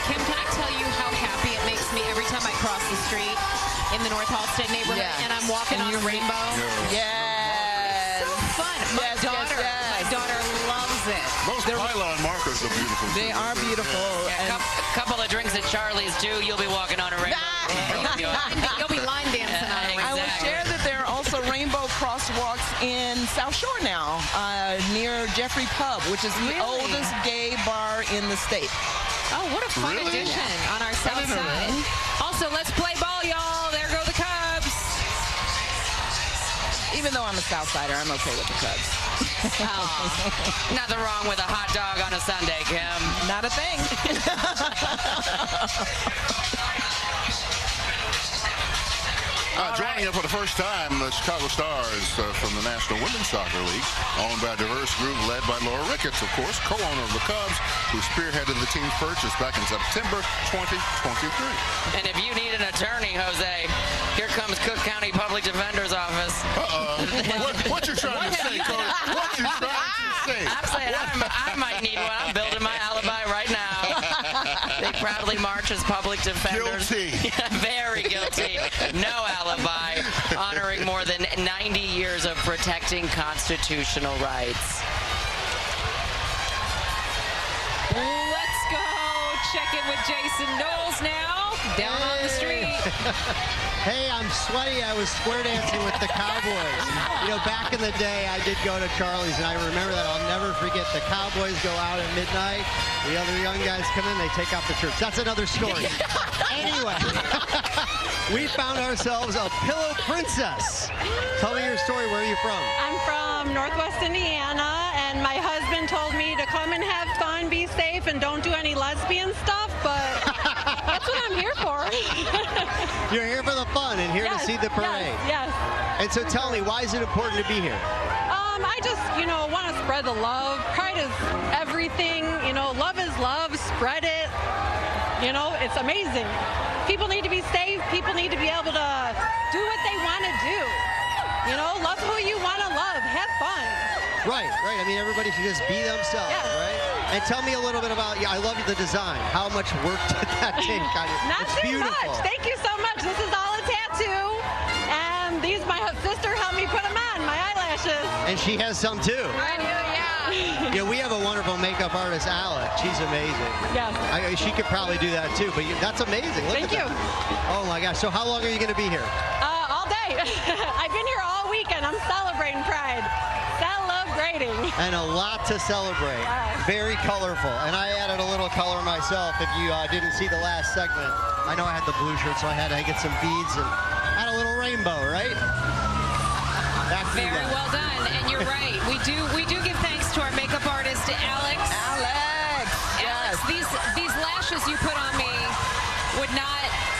Kim, can I tell you how happy it makes me every time I cross the street in the North Halsted neighborhood and I'm walking on a rainbow?
Yes.
So fun. My daughter loves it.
Those pylon markers are beautiful.
They are beautiful.
Yeah, couple of drinks at Charlie's too. You'll be walking on a rainbow.
You'll be line dancing on it.
I will share that there are also rainbow crosswalks in South Shore now, near Jeffrey Pub, which is the oldest gay bar in the state.
Oh, what a fun addition on our south side. Also, let's play ball, y'all. There go the Cubs.
Even though I'm a South Sider, I'm okay with the Cubs.
Nothing wrong with a hot dog on a Sunday, Kim.
Not a thing.
Joining us for the first time, the Chicago Stars from the National Women's Soccer League, owned by a diverse group led by Laura Ricketts, of course, co-owner of the Cubs, who spearheaded the team's purchase back in September 2023.
And if you need an attorney, Jose, here comes Cook County Public Defender's Office.
What you trying to say, Cody? What you trying to say?
I'm saying I might need one. I'm building my alibi right now. They proudly march as public defenders.
Guilty.
Very guilty. No alibi. Honoring more than 90 years of protecting constitutional rights.
Let's go check in with Jason Knowles now, down on the street.
Hey, I'm sweaty. I was square dancing with the Cowboys. You know, back in the day, I did go to Charlie's, and I remember that. I'll never forget. The Cowboys go out at midnight. The other young guys come in. They take off the shirts. That's another story. Anyway, we found ourselves a pillow princess. Tell me your story. Where are you from?
I'm from Northwest Indiana, and my husband told me to come and have fun, be safe, and don't do any lesbian stuff, but that's what I'm here for.
You're here for the fun and here to see the parade.
Yes.
And so tell me, why is it important to be here?
I just, want to spread the love. Pride is everything. Love is love. Spread it. It's amazing. People need to be safe. People need to be able to do what they want to do. Love who you want to love. Have fun.
Right. I mean, everybody should just be themselves, right? And tell me a little bit about, I love the design. How much work did that take?
Not
it's
too
beautiful.
much. Thank you so much. This is all a tattoo. And my sister helped me put them on, my eyelashes.
And she has some too.
I do, yeah.
Yeah, we have a wonderful makeup artist, Alec. She's amazing.
Yes.
She could probably do that too, but that's amazing. Look
Thank
at
you.
That. Oh my gosh. So how long are you going to be here?
All day. I've been here all weekend. I'm celebrating Pride. Celebrating.
And a lot to celebrate.
Yes.
Very colorful. And I added a little color myself. If you didn't see the last segment, I know I had the blue shirt, so I had to get some beads and add a little rainbow, right?
Very well done. And you're right. We do give thanks to our makeup artist, Alex. Alex, these lashes you put on me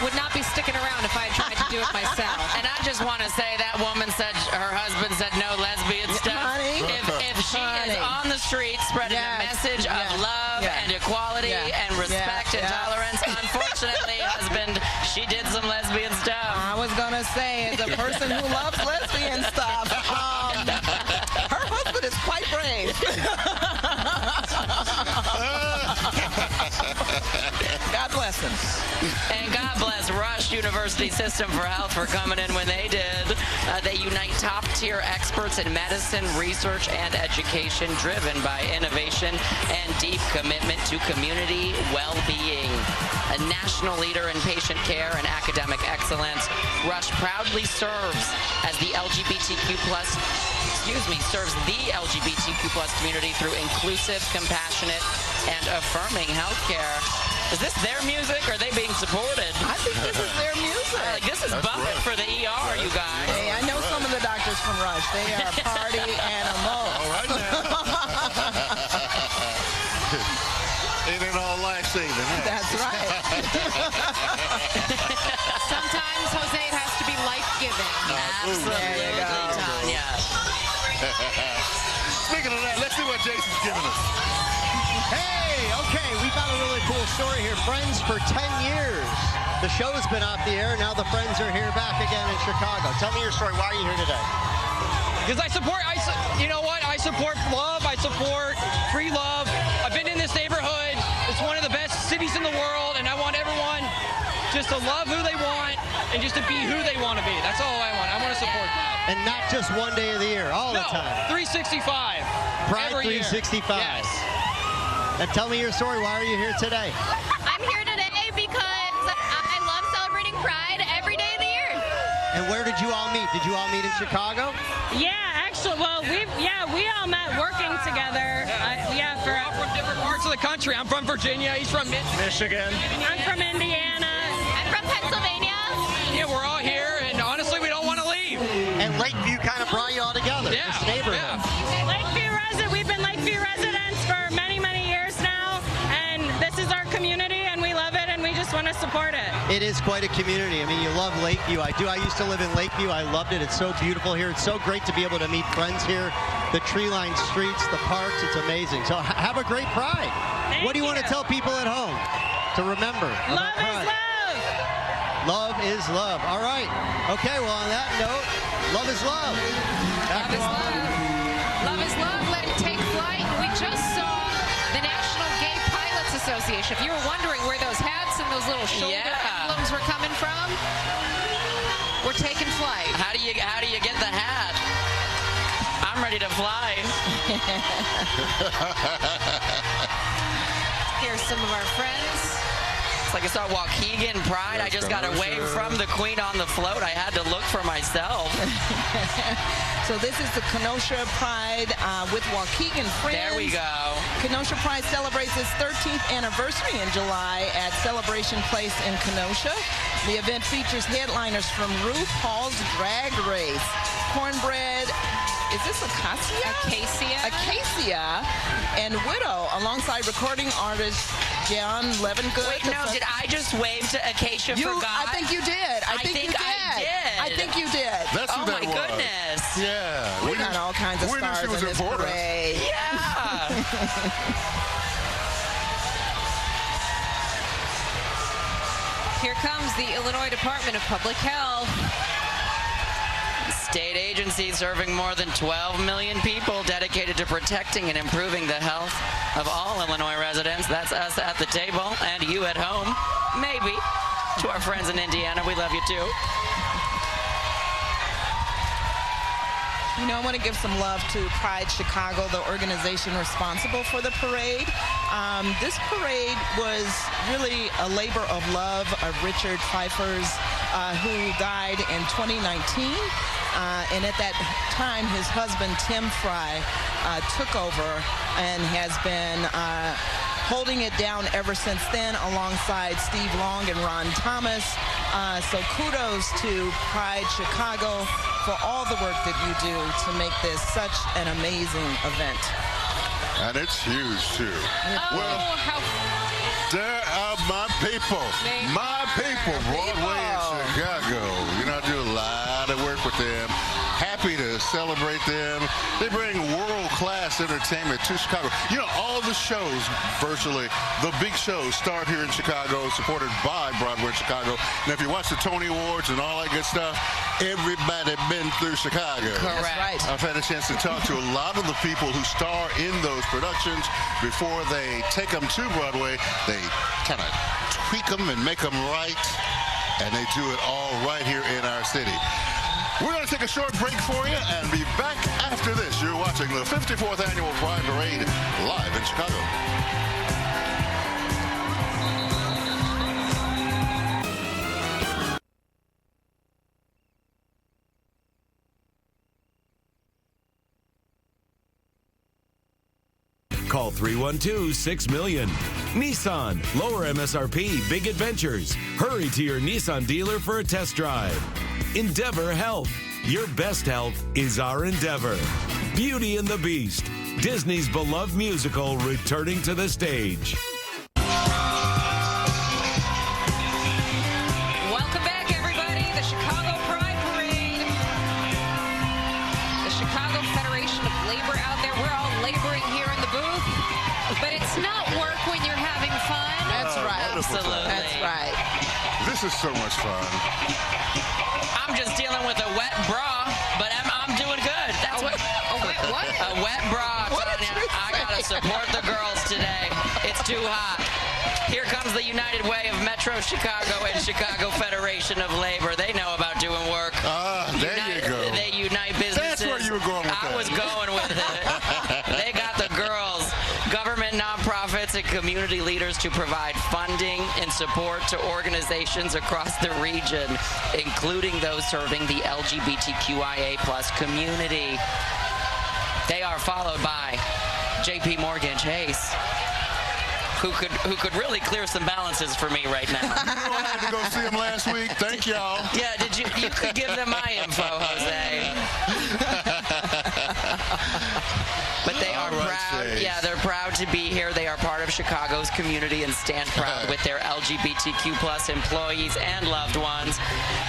would not be sticking around if I tried to do it myself.
And I just want to say that woman said, her husband said no lesbian stuff.
Honey.
If she is on the street spreading a message of love and equality and respect and tolerance, unfortunately, husband, she did some lesbian stuff.
I was going to say, as a person who loves lesbian stuff, her husband is quite brave. God bless him.
And God bless Rush University System for Health for coming in when they did. They unite top-tier experts in medicine, research, and education driven by innovation and deep commitment to community well-being. A national leader in patient care and academic excellence, Rush proudly serves as the serves the LGBTQ plus community through inclusive, compassionate, and affirming healthcare. Is this their music, or are they being supported?
I think this is their music.
This is bumping for the ER, you guys.
Hey, I know some of the doctors from Rush. They are party animals.
All right now. Ain't it all life-saving, huh?
That's right.
Sometimes, Jose, it has to be life-giving.
Absolutely, Tanja.
Speaking of that, let's see what Jason's giving us.
Hey, okay, we got a really cool story here. Friends for 10 years. The show's been off the air. Now the Friends are here back again in Chicago. Tell me your story. Why are you here today?
Because I support love. I support free love. I've been in this neighborhood. It's one of the best cities in the world, and I want everyone just to love who they want and just to be who they want to be. That's all I want. I want to support that.
And not just one day of the year, all the time.
365.
Pride 365.
Yes.
And tell me your story. Why are you here today?
I'm here today because I love celebrating Pride every day of the year.
And where did you all meet? Did you all meet in Chicago?
Yeah, actually, we all met working together.
We're all from different parts of the country. I'm from Virginia. He's from Michigan.
I'm from Indiana.
I'm from Pennsylvania.
Yeah, we're all here, and honestly, we don't want to leave.
And Lakeview kind of brought you all together.
Yeah,
this neighborhood.
We've been Lakeview residents for many, many years now, and this is our community, and we love it, and we just want to support it.
It is quite a community. I mean, you love Lakeview. I do. I used to live in Lakeview. I loved it. It's so beautiful here. It's so great to be able to meet friends here. The tree-lined streets, the parks, it's amazing. So have a great Pride. What do you want to tell people at home to remember about Pride? Love is love. All right. Okay, well, on that note, love is love.
Love is love. Love is love. Let it take flight. We just saw the National Gay Pilots Association. If you were wondering where those hats and those little shoulder emblems were coming from, we're taking flight.
How do you get the hat? I'm ready to fly.
Here's some of our friends.
It's like I saw Waukegan Pride. I just got away from the Queen on the float. I had to look for myself.
So this is the Kenosha Pride with Waukegan Friends.
There we go.
Kenosha Pride celebrates its 13th anniversary in July at Celebration Place in Kenosha. The event features headliners from RuPaul's Drag Race, Cornbread, is this Acacia?
Acacia.
Acacia and Widow, alongside recording artist John Levengood.
Wait, no, did I just wave to Acacia for God?
I think you did. I think you did. I think you did.
That's who that was.
Oh, my goodness.
Yeah.
We got all kinds of stars in this parade.
Yeah.
Here comes the Illinois Department of Public Health.
State agency serving more than 12 million people, dedicated to protecting and improving the health of all Illinois residents. That's us at the table and you at home. Maybe. To our friends in Indiana, we love you too.
You know, I want to give some love to Pride Chicago, the organization responsible for the parade. This parade was really a labor of love of Richard Pfeiffer's, who died in 2019. And at that time, his husband, Tim Fry, took over and has been holding it down ever since then, alongside Steve Long and Ron Thomas. So kudos to Pride Chicago for all the work that you do to make this such an amazing event.
And it's huge, too.
Oh,
well, there are my people. Broadway in Chicago. You know, I do a lot of work with them. Happy to celebrate them. They bring world-class entertainment to Chicago. You know, all the shows, virtually, the big shows start here in Chicago, supported by Broadway in Chicago. And if you watch the Tony Awards and all that good stuff, everybody been through Chicago.
Correct. That's right.
I've had a chance to talk to a lot of the people who star in those productions. Before they take them to Broadway, they kind of tweak them and make them right, and they do it all right here in our city. We're going to take a short break for you and be back after this. You're watching the 54th Annual Pride Parade live in Chicago.
Call 312-6-million. Nissan. Lower MSRP. Big adventures. Hurry to your Nissan dealer for a test drive. Endeavor Health. Your best health is our endeavor. Beauty and the Beast. Disney's beloved musical returning to the stage.
Welcome back, everybody. The Chicago Pride Parade. The Chicago Federation of Labor out there. We're all laboring here in the booth. But it's not work when you're having fun.
That's right.
Absolutely.
That's right.
This is so much fun.
I'm just dealing with a wet bra, but I'm doing good. That's what.
What?
A wet bra, Tanja. I gotta support the girls today. It's too hot. Here comes the United Way of Metro Chicago and Chicago Federation of Labor. They know about doing work.
There you go.
They unite businesses.
That's where you were going with that.
I was going with it. They got the girls, government, nonprofits, and community leaders to provide funding and support to organizations across the region, including those serving the LGBTQIA+ community. They are followed by J.P. Morgan Chase, who could really clear some balances for me right now.
You know, I had to go see him last week. Thank y'all.
Yeah, you could give them my info, Jose. But they are proud.
Chase.
Yeah, they're proud to be here. They are part of Chicago's community and stand proud with their LGBTQ+ employees and loved ones.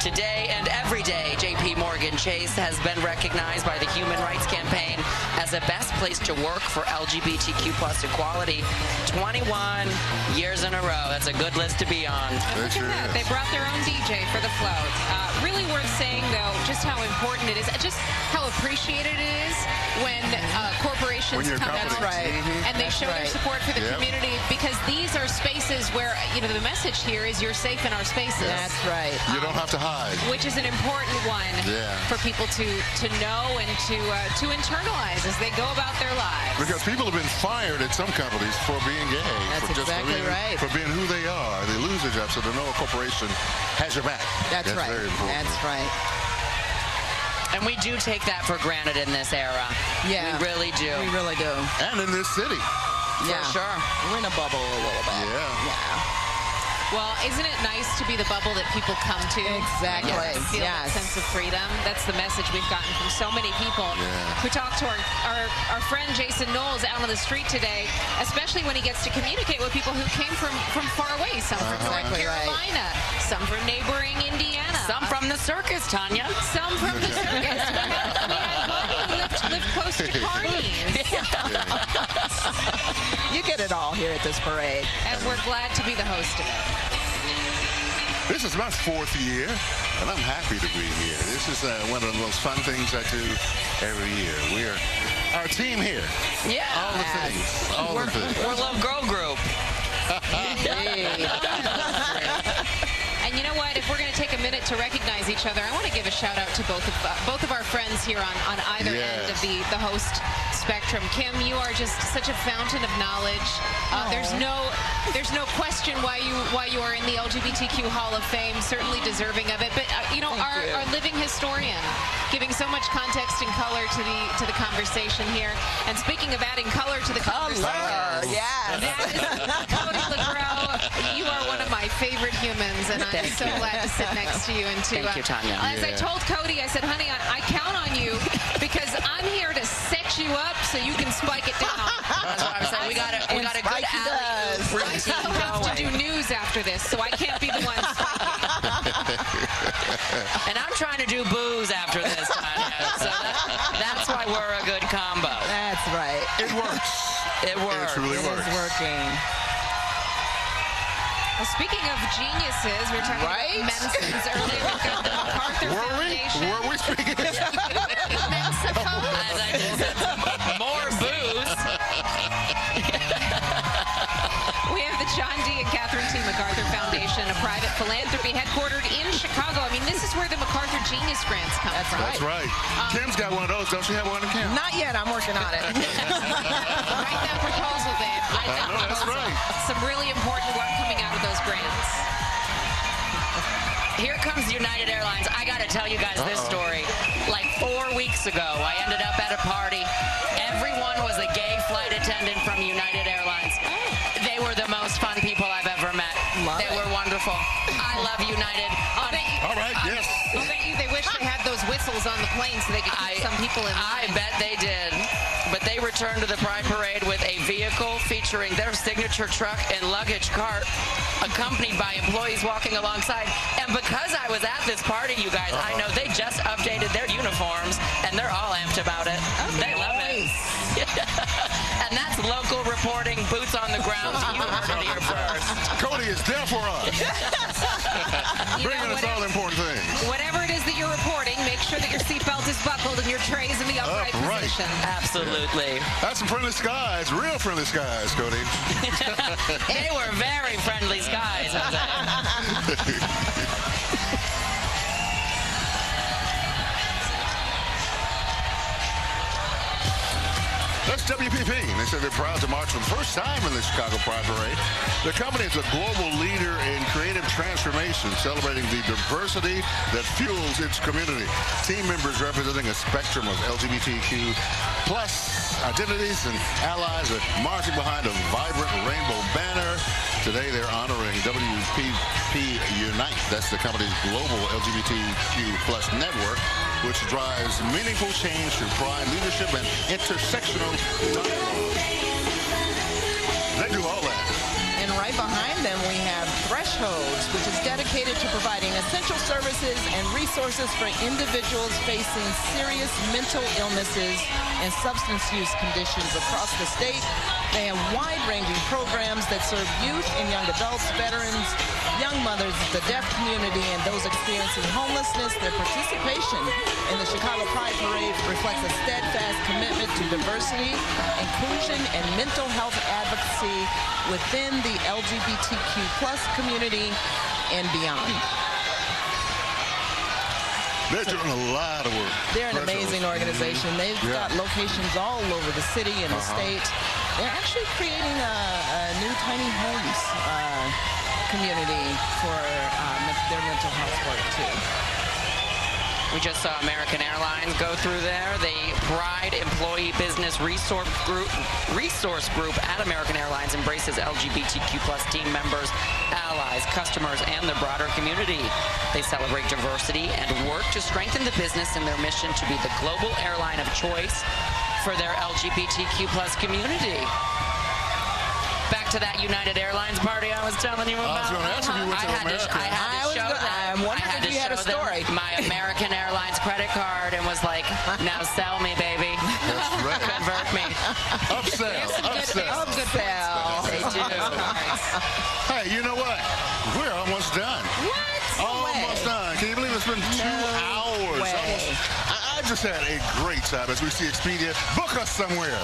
Today and every day, J.P. Morgan Chase has been recognized by the Human Rights Campaign as the best place to work for LGBTQ+ equality 21 years in a row. That's a good list to be on.
Look at that. They brought their own DJ for the float. Really worth saying, though, just how important it is, just how appreciated it is when corporations come out and they show their support for the community, because these are spaces where, you know, the message here is you're safe in our spaces.
That's right.
You don't have to hide.
Which is an important one for people to know and to internalize as they go about their lives.
Because people have been fired at some companies for being gay.
That's exactly right.
For being who they are. They lose their job, so to know a corporation has your back.
That's right.
Very important.
That's right.
And we do take that for granted in this era.
Yeah.
We really do.
We really do.
And in this city.
Yeah.
For sure.
We're in a bubble a little bit.
Yeah.
Well, isn't it nice to be the bubble that people come to?
Exactly.
Feel that sense of freedom. That's the message we've gotten from so many people. We talked to our friend Jason Knowles out on the street today, especially when he gets to communicate with people who came from far away. Some from North Carolina, some from neighboring Indiana.
Some from the circus, Tanya.
Some from the circus. We lived close to Carney's.
You get it all here at this parade.
And we're glad to be the host of it.
This is my 4th year, and I'm happy to be here. This is one of the most fun things I do every year. We're our team here.
Yeah.
All the things. All the things.
We're Love Grow Group.
And you know what? If we're going to take a minute to recognize each other, I want to give a shout out to both of our friends here on either end of the host spectrum. Kim, you are just such a fountain of knowledge. There's no question why you are in the LGBTQ Hall of Fame. Certainly deserving of it. But our living historian, giving so much context and color to the conversation here. And speaking of adding color to the conversation, that is Cody LaGrow. You are one of my favorite humans, and I'm so glad to sit next to you. And to
Thank you, Tanya.
as I told Cody, I said, honey, I count on you because I'm here to set you up so you can spike it down.
That's what I'm saying. We got a good alley-oop.
I still have to do news after this, so I can't be the one spiking.
And I'm trying to do booze after this, Tanya. So that's why we're a good combo.
That's right.
It works.
It works.
It truly works.
It's working.
Well, speaking of geniuses, we were talking about medicines earlier. We've got the MacArthur Foundation.
Were we speaking?
More booze.
We have the John D. and Catherine T. MacArthur Foundation, a private philanthropy headquartered in Chicago. I mean, this is where the MacArthur Genius Grants come from.
That's right. Kim's got one of those. Don't you have one, Kim?
Not yet. I'm working on it.
Write that proposal, babe. Write that proposal.
That's right.
Some really important work coming out of those grants.
Here comes United Airlines. I got to tell you guys this story. Like 4 weeks ago, I ended up at a party. Everyone was a gay flight attendant from United Airlines. They were the most fun people I've ever met. They were wonderful. I love United.
All right, yes.
I bet you they wish they had those whistles on the plane so they could keep some people in line.
I bet they did. But they returned to the Pride Parade with a vehicle featuring their signature truck and luggage cart, accompanied by employees walking alongside. And because I was at this party, you guys, I know they just updated their uniforms, and they're all amped about it. They love it. And that's local reporting, boots on the ground. You heard it here first.
Cody is there for us. Bringing us all important things.
Whatever it is that you're reporting, make sure that your seatbelt is buckled and your tray is in the upright position.
Absolutely.
That's some friendly skies, real friendly skies, Cody.
They were very friendly skies, Jose.
That's WPP. They said they're proud to march for the first time in the Chicago Pride Parade. The company is a global leader in creative transformation, celebrating the diversity that fuels its community. Team members representing a spectrum of LGBTQ plus identities and allies are marching behind a vibrant rainbow banner. Today they're honoring WPP Unite. That's the company's global LGBTQ plus network, which drives meaningful change through pride leadership and intersectional dialogue. They do all that.
And right behind them, we have Thresholds, which is dedicated to providing essential services and resources for individuals facing serious mental illnesses and substance use conditions across the state. They have wide-ranging programs that serve youth and young adults, veterans, young mothers, the deaf community, and those experiencing homelessness. Their participation in the Chicago Pride Parade reflects a steadfast commitment to diversity, inclusion, and mental health advocacy within the LGBTQ plus community and beyond.
They're doing a lot of work.
They're an amazing organization. They've got locations all over the city and the state. They're actually creating a new tiny homes community for their mental health work, too.
We just saw American Airlines go through there. The Pride Employee Business Resource Group at American Airlines embraces LGBTQ plus team members allies, customers, and the broader community. They celebrate diversity and work to strengthen the business in their mission to be the global airline of choice for their LGBTQ plus community. Back to that United Airlines party I was telling you about.
I was going to ask if you went to America.
I had to show them my American Airlines credit card and was like, now sell me, baby.
That's right.
Convert me.
Upsell.
They do.
Hey, you know what? We're almost done.
What?
Almost done. Can you believe it's been 2 hours? I just had a great time as we see Expedia. Book us somewhere.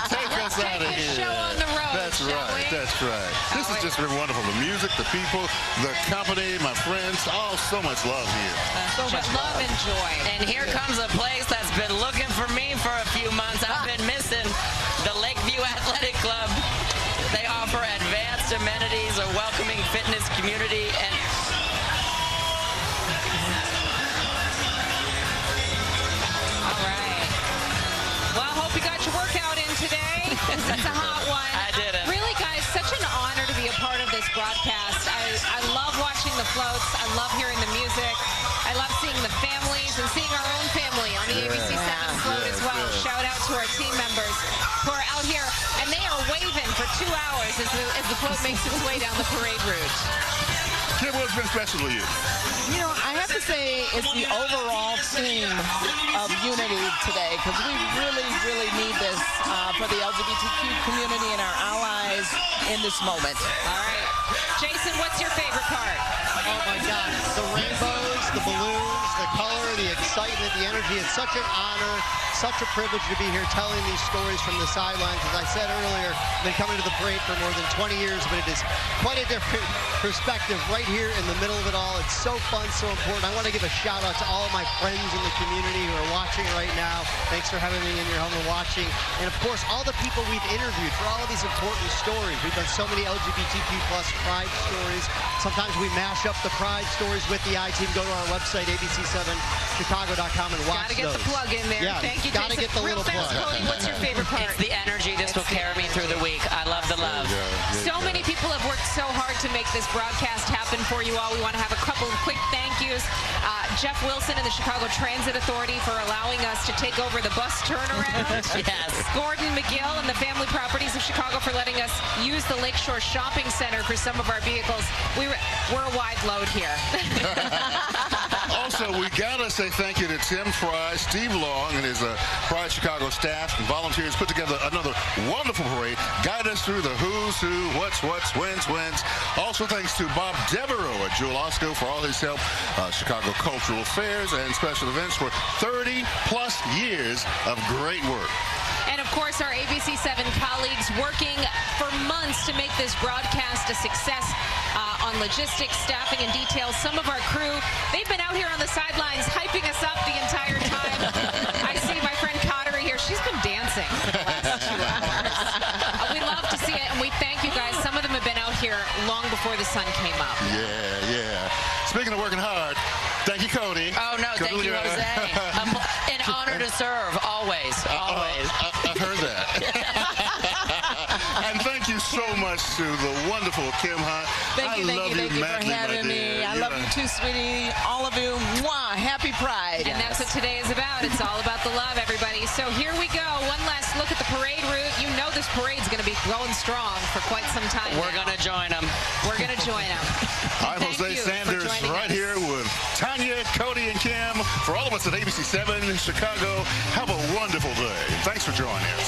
Take us out of here.
Show on the road.
That's right. That's right. This has just been wonderful. The music, the people, the company, my friends, all so much love here.
So much love and joy.
And here comes a place that's been looking for me for a few months. I've been missing the Lakeview Athletic Club. They offer advanced amenities, a welcoming fitness community, and
all right. Well, I hope you got your workout in today. That's a hot one.
I didn't.
Really, guys, such an honor to be a part of this broadcast. I love watching the floats. I love hearing the music. I love seeing the families and seeing our own family on the ABC 7 float as well. Shout out to our team members who are out here, and they are waving for 2 hours as the float makes its way down the parade route.
Kim, what's been special to you?
You know, I have to say it's the overall theme of unity today, because we really, really need this for the LGBTQ community and our allies in this moment.
All right. Jason, what's your favorite part?
Oh, my God. The rainbows, the balloons, the color, the excitement, the energy. It's such an honor, such a privilege to be here telling these stories from the sidelines. As I said earlier, I've been coming to the parade for more than 20 years, but it is quite a different perspective right here in the middle of it all. It's so fun, so important. I want to give a shout out to all of my friends in the community who are watching right now. Thanks for having me in your home and watching. And of course, all the people we've interviewed for all of these important stories. We've done so many LGBTQ plus pride stories. Sometimes we mash up the pride stories with the I-Team. Go to our website, abc7chicago.com, and watch
Gotta get
those.
the plug in there.
Yeah,
Thank you,
gotta
Jason.
get the
Real
little
fast,
plug.
Cody, what's your favorite part?
it's the energy. This will carry me through the week. I love the love.
So many people have worked so hard to make this broadcast happen for you all. We want to have a couple of quick thank yous. Jeff Wilson and the Chicago Transit Authority for allowing us to take over the bus turnaround.
Yes.
Gordon McGill and the Family Properties of Chicago for letting us use the Lakeshore Shopping Center for some of our vehicles. We're a wide load here.
Also, we got to say thank you to Tim Fry, Steve Long, and his Pride Chicago staff and volunteers put together another wonderful parade, guide us through the who's who, what's, when's. Also, thanks to Bob Devereaux at Jewel Osco for all his help, Chicago Cultural Fairs and special events for 30-plus years of great work.
And of course, our ABC7 colleagues working for months to make this broadcast a success on logistics, staffing, and details. Some of our crew, they've been out here on the sidelines hyping us up the entire time. I see my friend Cotter here. She's been dancing for the last 2 hours. We love to see it, and we thank you guys. Some of them have been out here long before the sun came up.
Yeah. Speaking of working hard, thank you, Cody.
Oh, no, thank you, Jose. An honor to serve, always.
I've heard that. And thank you so much to the wonderful Kim Hunt.
Thank you for having me. I love you too, sweetie. All of you. Mwah, happy Pride.
And that's what today is about. It's all about the love, everybody. So here we go. One last look at the parade route. You know this parade's going to be going strong for quite some time.
We're going to join them.
We're going to join them.
I'm Jose Sanders right here with Tanja, Cody, and Kim. For all of us at ABC7 in Chicago, have a wonderful day. Thanks for joining us.